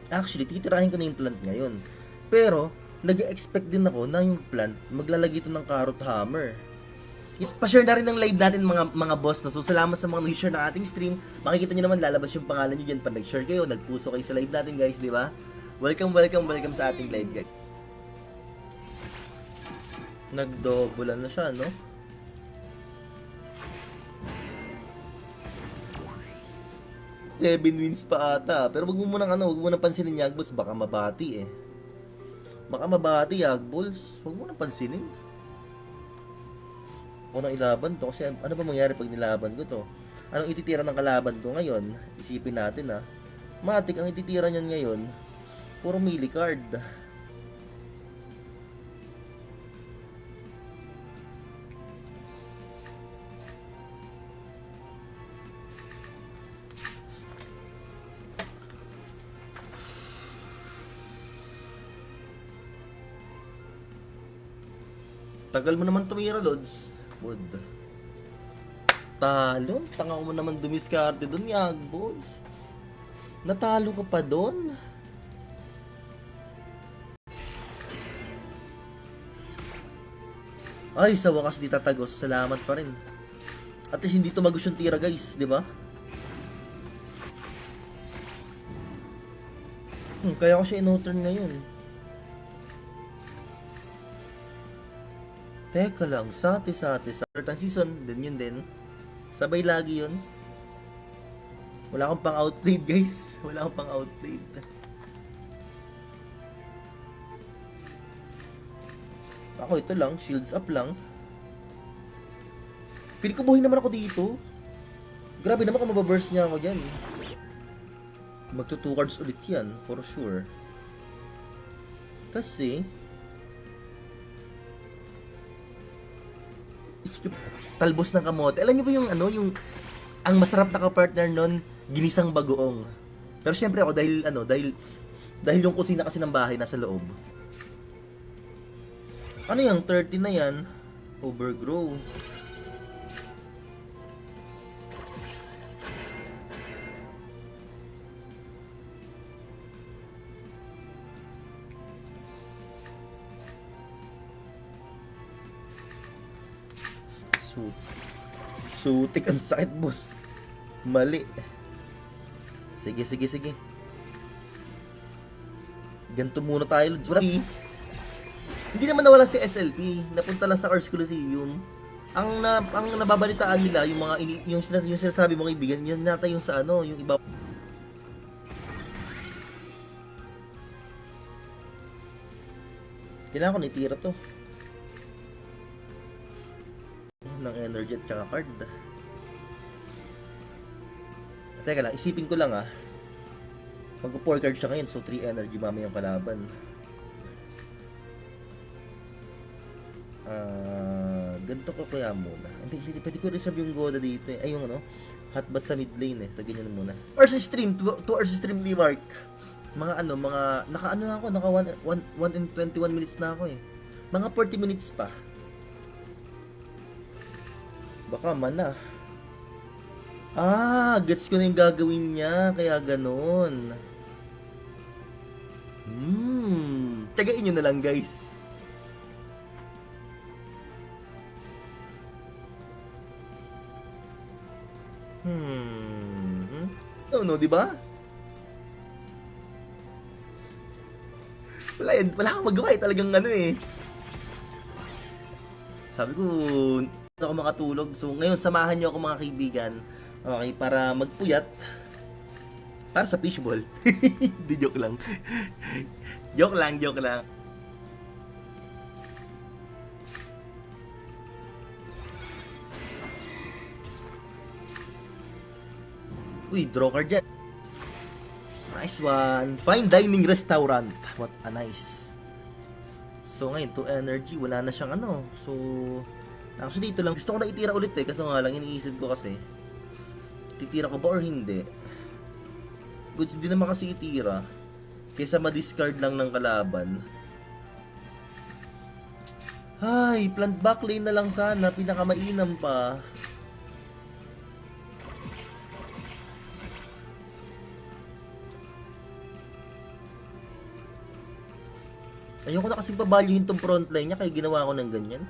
Actually, titirahin ko na yung plant ngayon. Pero, nag-expect din ako na yung plant, maglalagay ito ng carrot hammer. Pa-share na rin ng live natin mga boss. No? So, salamat sa mga nag-share ng ating stream. Makikita nyo naman, lalabas yung pangalan nyo dyan pag nag-share kayo, nagpuso kayo sa live natin guys, di ba? Welcome, welcome, welcome sa ating live guys. Nagdobulan na siya, no? Seven wins pa ata. Pero wag mo munang wag mo nang pansinin Yagballs, baka mabati eh. Baka mabati Yagballs, wag mo nang pansinin. O nang ilaban to kasi ano ba mangyari pag nilaban ko to? Anong ititira ng kalaban ko ngayon? Isipin natin Matik ang ititira niyan ngayon. Puro melee card. Tagal mo naman tumira, Lods. Wood. Talo? Tanga mo naman dumiskarte dun, Yagballs. Natalo ka pa dun? Ay, sa wakas di tatagos. Salamat pa rin. At least hindi tumagos yung tira, guys. Di ba? Kaya ko siya in-turn ngayon. Teka lang, sati. Sa third season, din yun din. Sabay lagi yun. Wala akong pang outplayed guys. Wala akong pang outplayed. Ako ito lang, shields up lang. Pili ko buhay naman ako dito. Grabe naman kung mababurst niya ako dyan. Magto 2 cards ulit yan, for sure. Kasi talbos ng kamote. Alam niyo ba yung ang masarap na ka-partner nun, ginisang bagoong. Pero syempre ako dahil yung kusina kasi ng bahay nasa loob. Ano yung 30 na yan? Overgrow. Sutik ang sakit, boss. Mali. Sige. Ganito muna tayo, Lods. Hindi naman nawala si SLP. Napunta lang sa Ars Coliseum. Ang nababalitaan nila, yung sinasabi mo kaibigan, yan nata yung sa yung iba. Kailangan ko na itira to. Ng energy at saka card. Teka lang, isipin ko lang mag-4 card siya ngayon, so 3 energy mamaya yung kalaban. Ganito ko kaya muna. Hindi, pwede ko reserve yung Goda dito eh. Ay yung hotbat sa mid lane eh. Sa ganyan muna. Hours stream, 2 hours stream ni Mark. Mga naka na ako, naka 1 and 21 minutes na ako eh. Mga 40 minutes pa. Baka mana. Gets ko na yung gagawin niya. Kaya ganon. Tagain nyo na lang guys. No, di ba? Wala akong magawa eh. Talagang Sabi ko, ako makatulog. So ngayon samahan niyo ako mga kaibigan. Okay, para magpuyat. Para sa fishball. Di joke lang. joke lang. Uy, draw card dyan. Nice one. Fine dining restaurant. What a nice. So ngayon, 2 energy. Wala na siyang So, actually, ito lang. Gusto ko na itira ulit eh. Kasi nga lang, iniisip ko kasi. Titira ko ba or hindi? Goods din naman kasi itira. Kesa ma-discard lang ng kalaban. Ay, plant backlane na lang sana, pinakamainam pa. Ayoko na kasing pabalyuhin tong frontline niya, kaya ginawa ko ng ganyan.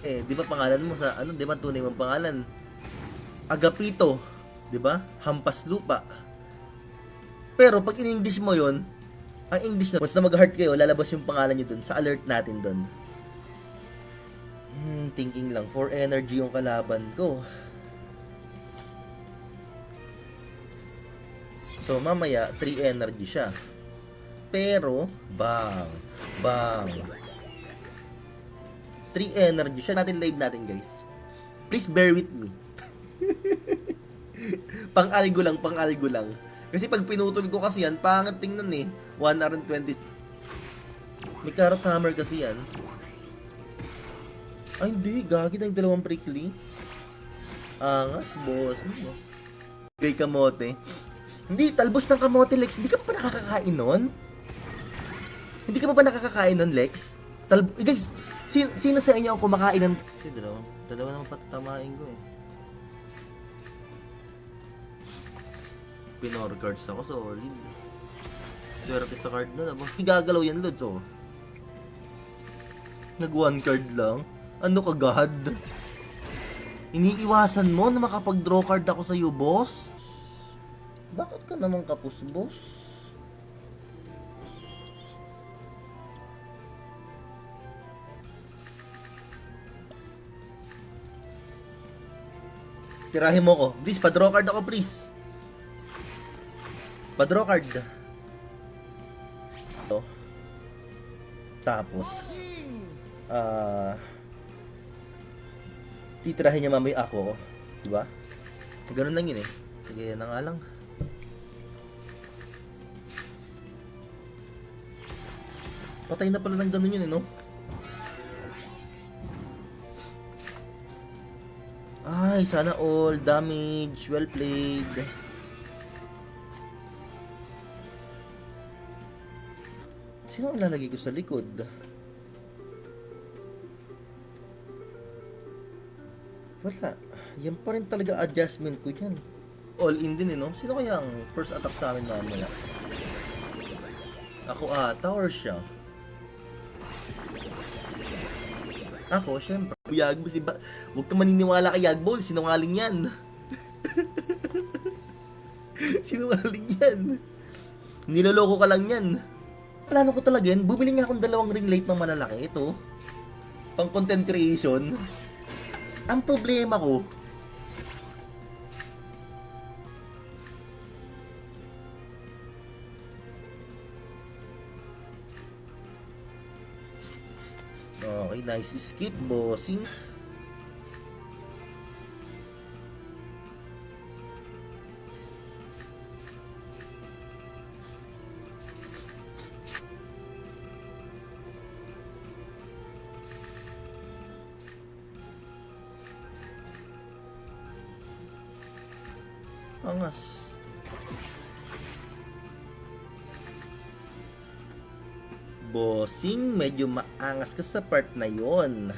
Eh, di ba pangalan mo sa, ano, di ba tunay mong pangalan? Agapito, di ba? Hampas lupa. Pero pag in-English mo yon, ang English na, basta mag-heart kayo, lalabas yung pangalan nyo dun, sa alert natin dun. Thinking lang, 4 energy yung kalaban ko. So, mamaya, 3 energy siya. Pero, bang, 3 energy siya. Natin live natin, guys. Please bear with me. Pang-algo lang. Kasi pag pinutol ko kasi yan, pangit tingnan eh. 1 hour and 20. May carrot hammer kasi yan. Ay, hindi. Gagi na yung dalawang prickly. Angas, boss. Gay kamote. Hindi, talbos ng kamote, Lex. Hindi ka pa nakakakain nun? Hindi ka pa ba nakakakain nun, Lex? Guys, sino sa inyo ang kumakain ng... Kasi dalawa naman patatamain ko eh. Pinor cards ako, solid. Swerte sa card nun. Igagalaw yan, Lods, oh. Nag 1 card lang. Ano ka, God? Iniiwasan mo na makapag-draw card ako sa iyo, boss? Bakit ka naman kapos, boss? Tirahin mo ko. Please, pa-draw card ako, please. Pa-draw card. Ito. Tapos, titirahin niya mamay ako. Diba? Ganun lang yun eh. Sige, na nga lang. Patay na pala ng ganun yun eh, no? Ay, sana all damage. Well played. Sino ang lalagay ko sa likod? Wala. Yan pa rin talaga adjustment ko dyan. All in din eh, no? Sino kaya ang first attack sa amin mamaya? Ako ata or siya? Ako, syempre. Yagbol, huwag ka maniniwala kay Yagbol. Sinungaling yan. Sinungaling yan. Niloloko ka lang yan. Plano ko talaga yan. Bumili nga akong 2 ring light ng malalaki. Ito. Pang content creation. Ang problema ko, okay, nice skip, bossing. Angas. Bossing, medyo maangas ka sa part na yon.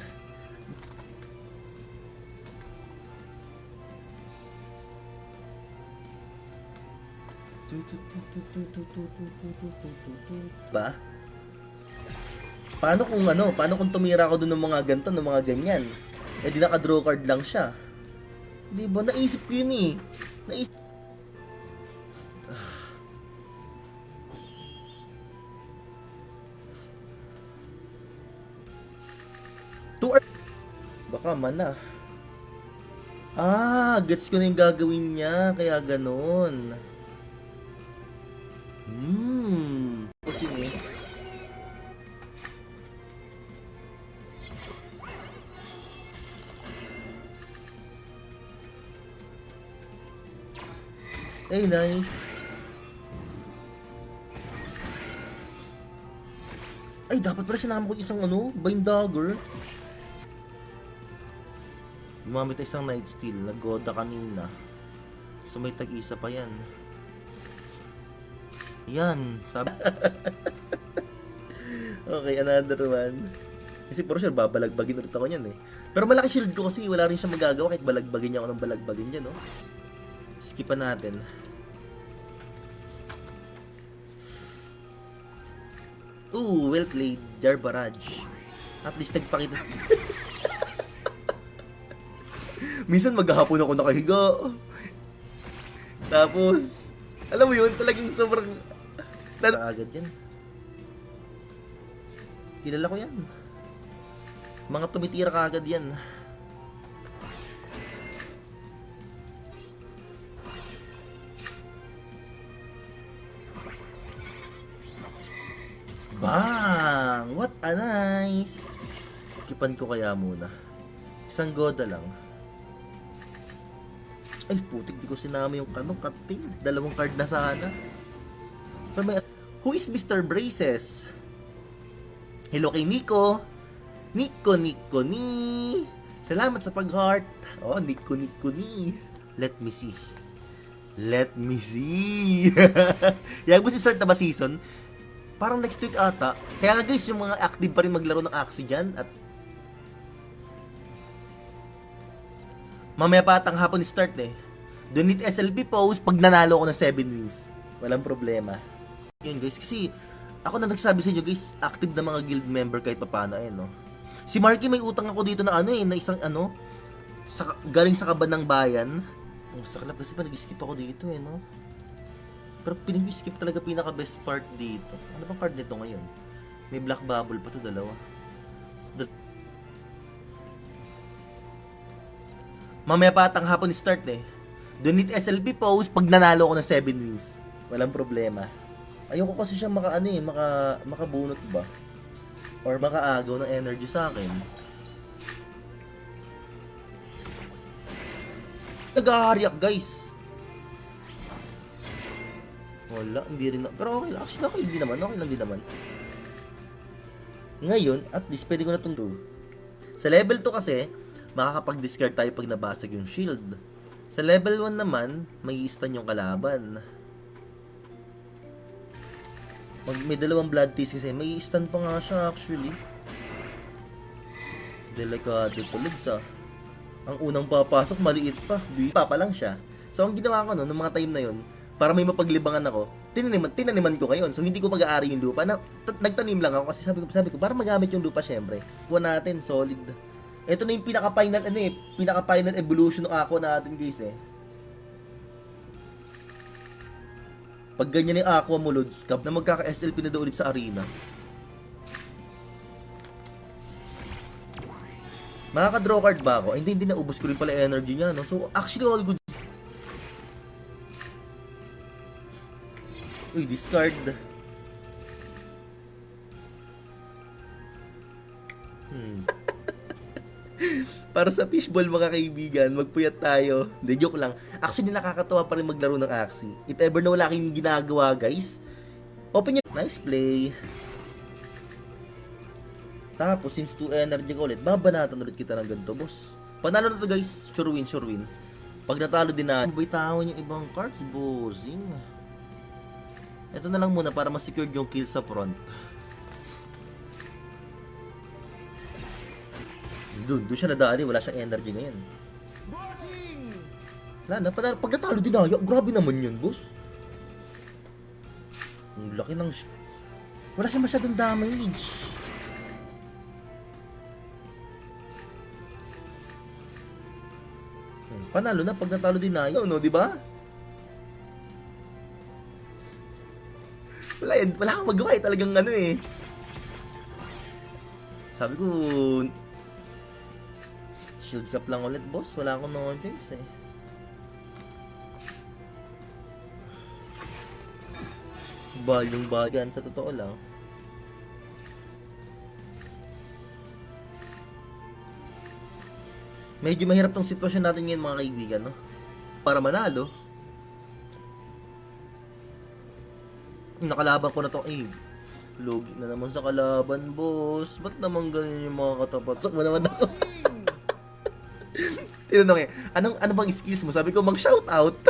Ba? Paano kung ano? Paano kung tumira ako dun ng mga ganito, ng mga ganyan? Eh di naka-draw card lang siya. Di ba? Naisip ko yun eh. Naisip. Baka mana. Gets ko na yung gagawin niya. Kaya ganon. Kasi eh. Hey, nice. Ay, dapat pala sinama ko isang ano, bind dagger. Gumamit na isang night steal, nag-goda kanina. So may tag-isa pa yan. Yan, sabi. Okay, another one. Kasi for sure, babalagbagin ulit ako niyan eh. Pero malaki shield ko kasi wala rin siya magagawa kahit balagbagin niya ako ng balagbagin niya, no? Skipan natin. Ooh, well played, Jar Barrage. At least nagpakita. Minsan maghahapon ako nakahiga. Tapos, alam mo yun, talagang sobrang... agad yan. Kilala ko yan. Mga tumitira ka agad yan. Bang! What a nice! Kipan ko kaya muna. Isang goda lang. Ay, putik, di ko sinama yung cutting. 2 card na sana. Pero may... Who is Mr. Braces? Hello kay Nico. Nico ni. Salamat sa pag-heart. Oh, Nico ni. Let me see. Yan mo si Sir na ba season? Parang next week ata. Kaya nga guys, yung mga active pa rin maglaro ng Axie dyan. At mamaya pa atang hapon start eh. Donate SLB post pag nanalo ako ng 7 wins. Walang problema. Yun guys, kasi ako na nagsabi sa inyo guys, active na mga guild member kahit papaano eh, no? Si Marky may utang ako dito na na isang galing sa kaban ng bayan. Ang saklap kasi pa nag-skip ako dito eh, no? Pero pinag-skip talaga pinaka best part dito. Ano bang card nito ngayon? May black bubble pa to, 2. Mamaya pa atang hapon start eh. Donate SLB post pag nanalo ako ng 7 wins. Walang problema. Ayoko kasi siya makabunot ba? Or makaagaw ng energy sa akin. Nag-hurry-up guys. Wala, hindi rin na. Pero okay lang. Actually, okay lang din naman. Ngayon, at least pwede ko na itong do. Sa level 2 kasi, makakapag-discard tayo pag nabasag yung shield. Sa level 1 naman, may stun yung kalaban. May 2 blood teas kasi. May stun pa nga siya actually. Delikado tulad sa. Ang unang papasok, maliit pa. Pa lang siya. So, ang ginawa ko nung mga time na yun, para may mapaglibangan ako, tinaniman ko ngayon. So, hindi ko pag-aari yung lupa. Nagtanim lang ako kasi sabi ko, para magamit yung lupa syempre. Kuha natin, solid. Ito na yung pinaka-final evolution ng aqua natin guys eh. Pag ganyan yung aqua mo, Lods Cup, na magkaka-SLP na daw ulit sa arena. Makaka-draw card ba ako? Hindi naubos ko rin pala energy niya, no? So, actually, all good. Uy, discard. Para sa fishball mga kaibigan, magpuyat tayo. Hindi, joke lang. Actually, nakakatawa pa rin maglaro ng Axie. If ever na wala kayong ginagawa, guys, open nyo. Nice play. Tapos, since 2 energy ka ulit, babanatan ulit kita ng ganito, boss. Panalo na to, guys. Sure win. Pag natalo din na, boy, tawon yung ibang cards, bossing. Ito na lang muna para ma-secure yung kill sa front. Doon siya nadali, wala siyang energy ngayon. Wala na, pag natalo dinaya, grabe naman yun, boss. Ang laki ng... Wala siya masyadong damage. Panalo na pag natalo dinaya, no, di ba? Wala akong magawa eh, talagang eh. Sabi ko, shield up lang ulit, boss. Wala akong no-choice eh. Balyong bagan, sa totoo lang. Medyo mahirap tong sitwasyon natin ngayon mga kaibigan, no? Para manalo. Nakalaban ko na to, logi na naman sa kalaban, boss. Ba't naman ganyan yung mga katapat? Sak mo naman ako. Tinanong ano bang skills mo? Sabi ko, mag-shoutout.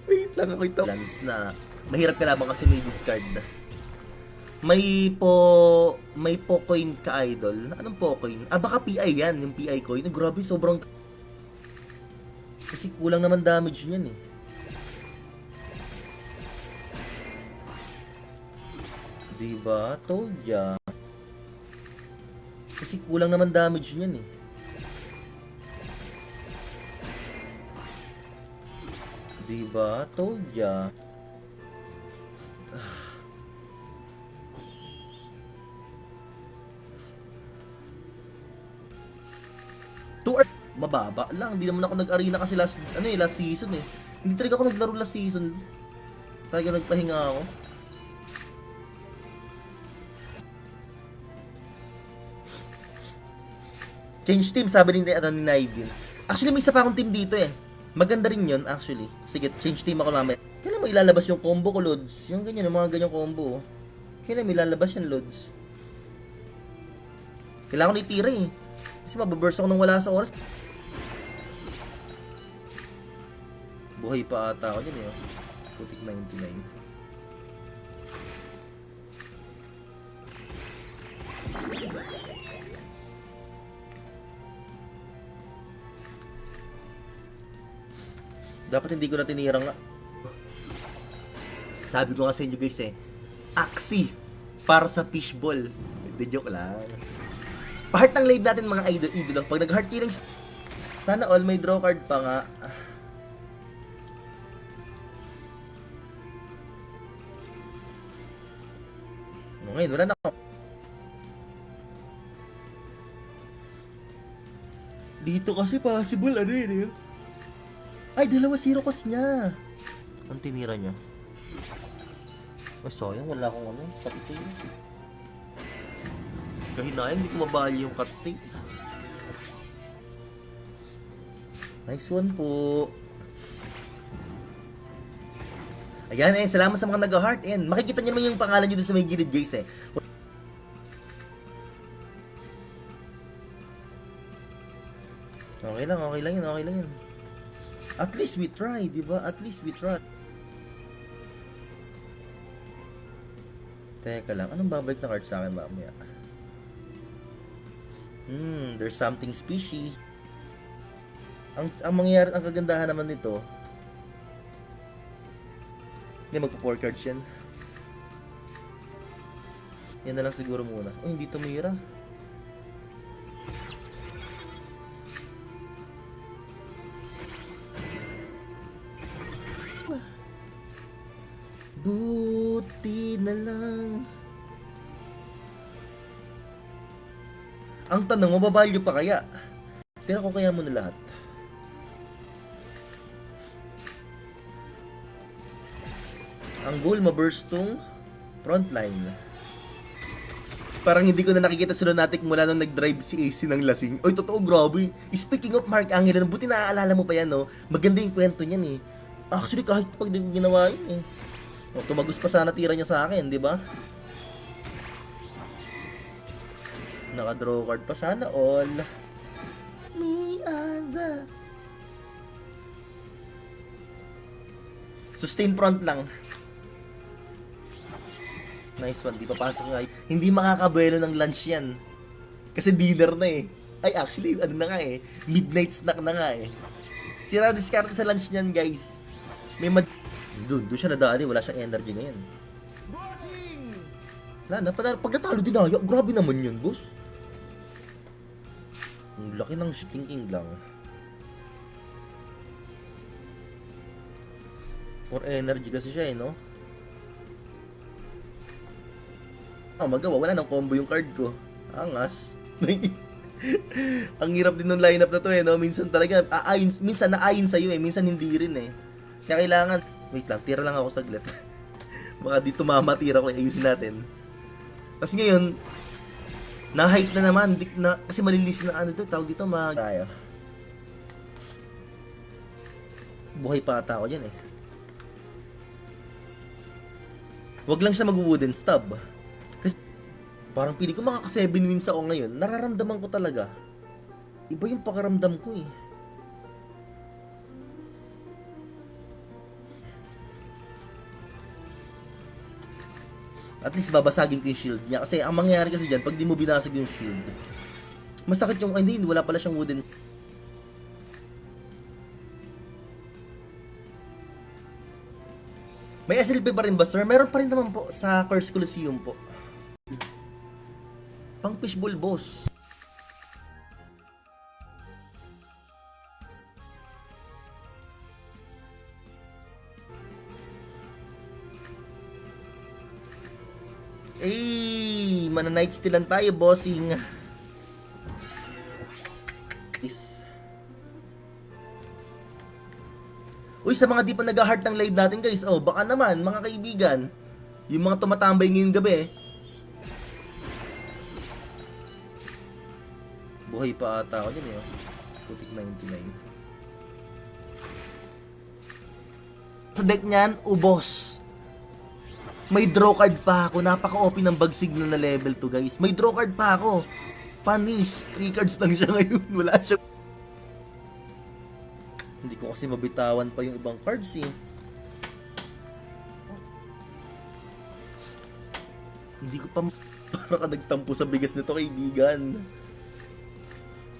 Wait lang ako ito. Lance na, mahirap kalaban kasi may discard na. May po coin ka, idol. Anong po coin? Ah, baka PI yan, yung PI coin. Grabe, sobrang... Kasi kulang naman damage niyan eh. Diba? Told ya. Kasi kulang naman damage niyan eh. Diba? Told ya. Mababa lang. Hindi naman ako nag-arena kasi last season eh. Hindi talaga ako naglaro last season. Talaga nagpahinga ako. Change team, sabi ni Nivil. Actually, may isa pa akong team dito eh. Maganda rin yun, actually. Sige, change team ako mamaya. Kailan mo ilalabas yung combo ko, Lods? Yung ganyan, yung mga ganyang combo. Kailan mo ilalabas yan, Lods? Kailangan ko itira eh. Kasi mababurst ako nang wala sa oras. Buhay pa ata ako dyan eh. Putik 99. Dapat hindi ko na tinira nga. Sabi ko nga sa inyo guys eh, Axie para sa fishball. Hindi, joke lang. Pa-heart ng live natin mga idol. Pag nag-heart killings, sana all may draw card pa nga. Ngayon, wala na ako. Dito kasi possible, ano yun eh. Ay, 2-0 cost niya. Ang tinira niya. Ay, sayang, wala akong ano, kapitay. Kahinayan, hindi ko mabali yung kapitay. Nice one po. Ayan eh, salamat sa mga nag-heart. Ayan, makikita nyo naman yung pangalan nyo dun sa may gilid guys eh. Okay lang yun. At least we try, di ba? At least we try. Teka lang, anong babalik na card sa akin mamaya? There's something fishy. Ang mangyayari, ang kagandahan naman nito, hindi magpo-4 cards yan. Yan na lang siguro muna. Oh, hindi tumira. Buti na lang. Ang tanong, mababalyo pa kaya? Tira ko kaya muna lahat. Ang goal, maburst tong frontline. Parang hindi ko na nakikita si Lunatic mula nung nag-drive si AC ng lasing. Oy, totoo, grabe. Speaking of Mark Angel, buti naaalala mo pa yan, no? Maganda yung kwento niyan, eh. Actually, kahit pag di ko ginawa yun, eh. O, tumagos pa sana tira niya sa akin, di ba? Naka-draw card pa sana all. Me and the... Sustain front lang. Nice one, di papasok nga. Hindi makakabuelo ng lunch yan. Kasi dinner na eh. Ay, actually, ano na nga eh. Midnight snack na nga eh. Sira discard sa lunch niyan, guys. May Doon siya nadaan eh. Wala siyang energy ngayon. Wala na. Pag natalo dinaya, grabe naman yun, boss. Ang laki ng stinking lang. For energy kasi siya eh, no? Magawa. Wala nang combo yung card ko. Angas. Ang hirap din ng lineup na to eh, no? Minsan talaga, minsan naayin sa'yo eh. Minsan hindi rin eh. Kaya kailangan, wait lang, tira lang ako saglit. Baka di tumama, tira ko, ayusin natin. Tapos ngayon, na-hype na naman, kasi malilis na ano to, tawag dito, tayo. Buhay pa ata ako dyan eh. Wag lang siya mag-wooden stub. Kasi parang pili ko makaka 7 wins ako ngayon, nararamdaman ko talaga. Iba yung pakaramdam ko eh. At least babasagin ko yung shield niya. Kasi ang mangyayari kasi dyan, pag di mo binasag yung shield, masakit yung, hindi, wala pala siyang wooden. May SLP pa rin ba, sir? Meron pa rin naman po sa Curse Coliseum po. Pang fishbowl, boss. Eh, mana-night stealan tayo, bossing. Is. Uy, sa mga di pa nag-heart ng live natin, guys. Oh, baka naman, mga kaibigan. Yung mga tumatambay ngayong gabi. Buhay pa ata ako dyan, eh. Putik 99. Sa deck niyan, ubos. May draw card pa ako. Napaka-OP ng bag signal na level 2, guys. May draw card pa ako. Panis. 3 cards lang siya ngayon. Wala siya. Hindi ko kasi mabitawan pa yung ibang cards, eh. Hindi ko pa... Para ka nagtampo sa bigas nito, kaibigan.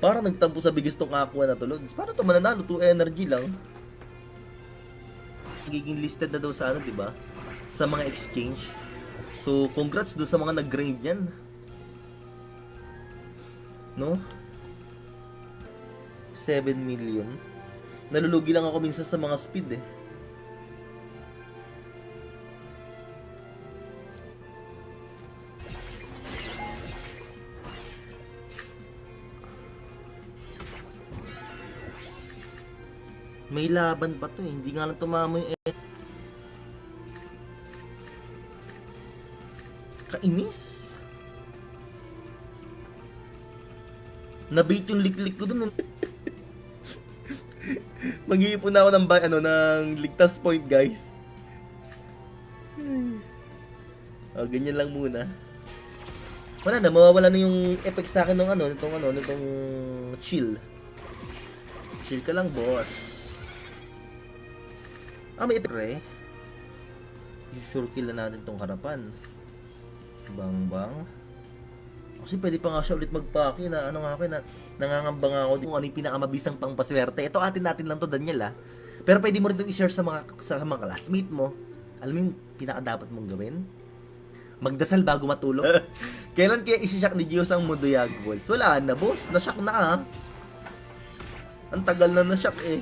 Para nagtampo sa bigas tong aqua na to, Lods. Para to mananalo, 2 energy lang. Nagiging listed na daw sa ano, diba? Sa mga exchange. So, congrats doon sa mga nag-grind yan. No? 7 million. Nalulugi lang ako minsan sa mga speed, eh. May laban pa to, eh. Hindi nga lang tumama yung kainis. Nabait yung lik-lik ko dun. Mag-iipon na ako ng ng ligtas point, guys. Oh, ganyan lang muna. Wala na, mawawala na yung effect sa akin ng nitong chill. Chill ka lang, boss. May effect, sure kill na natin tong harapan. Bang. Kasi pwede pa nga siya ulit magpaki na nangangamba nga ako kung ano yung pinakamabisang pangpaswerte. Ito natin lang to, Daniel, ah. Pero pwede mo rin itong i-share sa mga classmate mo. Alam mo yung pinaka dapat mong gawin? Magdasal bago matulog. Kailan kaya isi-shock ni Gios ang Mundo Yagwals? Wala na, boss. Na-shock na, ah. Ang tagal na na-shock, eh.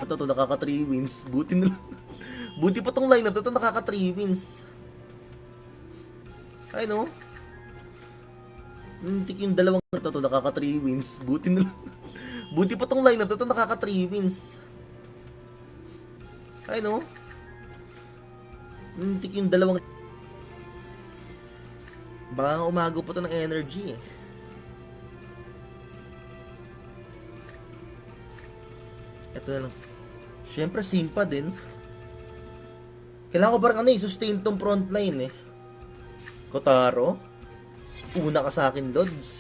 Ito, nakaka 3 wins. Buti pa tong lineup ito, nakaka 3 wins. Ay, no? Tik yung dalawang ito, nakaka 3 wins. Buti pa tong lineup ito, nakaka 3 wins. Ay, no? Tik yung dalawang... Baka umago pa to ng energy, eh. Ito na lang. Siyempre, simpa din. Kailangan ko parang sustain tong front line, eh. Kotaro. Una ka sa akin, Lods.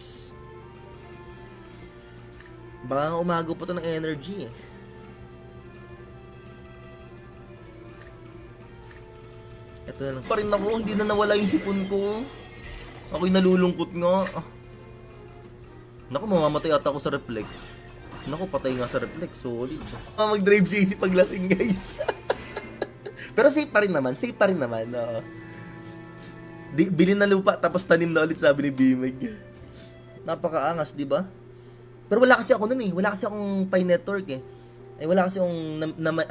Baka umago pa to ng energy, eh. Ito na lang. Pa rin ako, hindi na nawala yung sipon ko. Ako'y nalulungkot nga. Naku, mamamatay ata ako sa reflect. Naku, patay nga sa reflect. Solid. Mag-drive CC paglasing, guys. Pero safe pa rin naman. Bilhin na lupa, tapos tanim na ulit, sabi ni Bimig. Napakaangas, di ba? Pero wala kasi ako nun, eh. Wala kasi akong Pi Network, eh. Wala kasi akong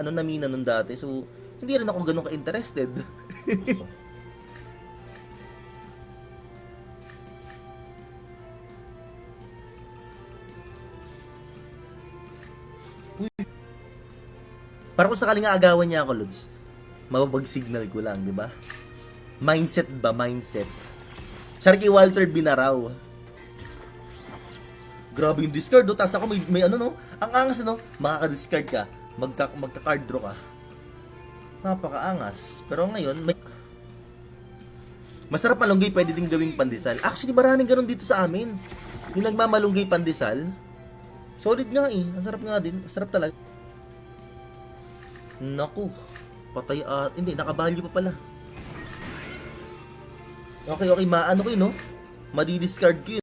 namina nun dati. So, hindi rin ako ganun ka-interested. Para kung sakaling aagawan niya ako, Lods, mababag signal ko lang, di ba? Mindset ba? Mindset. Sharky Walter Binaraw. Grabe yung discard, no? Tapos ako may no? Ang angas, no? Makaka-discard ka. Magka-card draw ka. Napakaangas. Pero ngayon, masarap malunggay, pwede din gawing pandesal. Actually, maraming ganun dito sa amin. Yung nagmamalunggay pandesal, solid nga, eh. Ang sarap nga din. Ang sarap talaga. Naku. Patay at... Hindi, nakabalyo pa pala. Okay, maano ko yun, no? Madi-discard ko yun.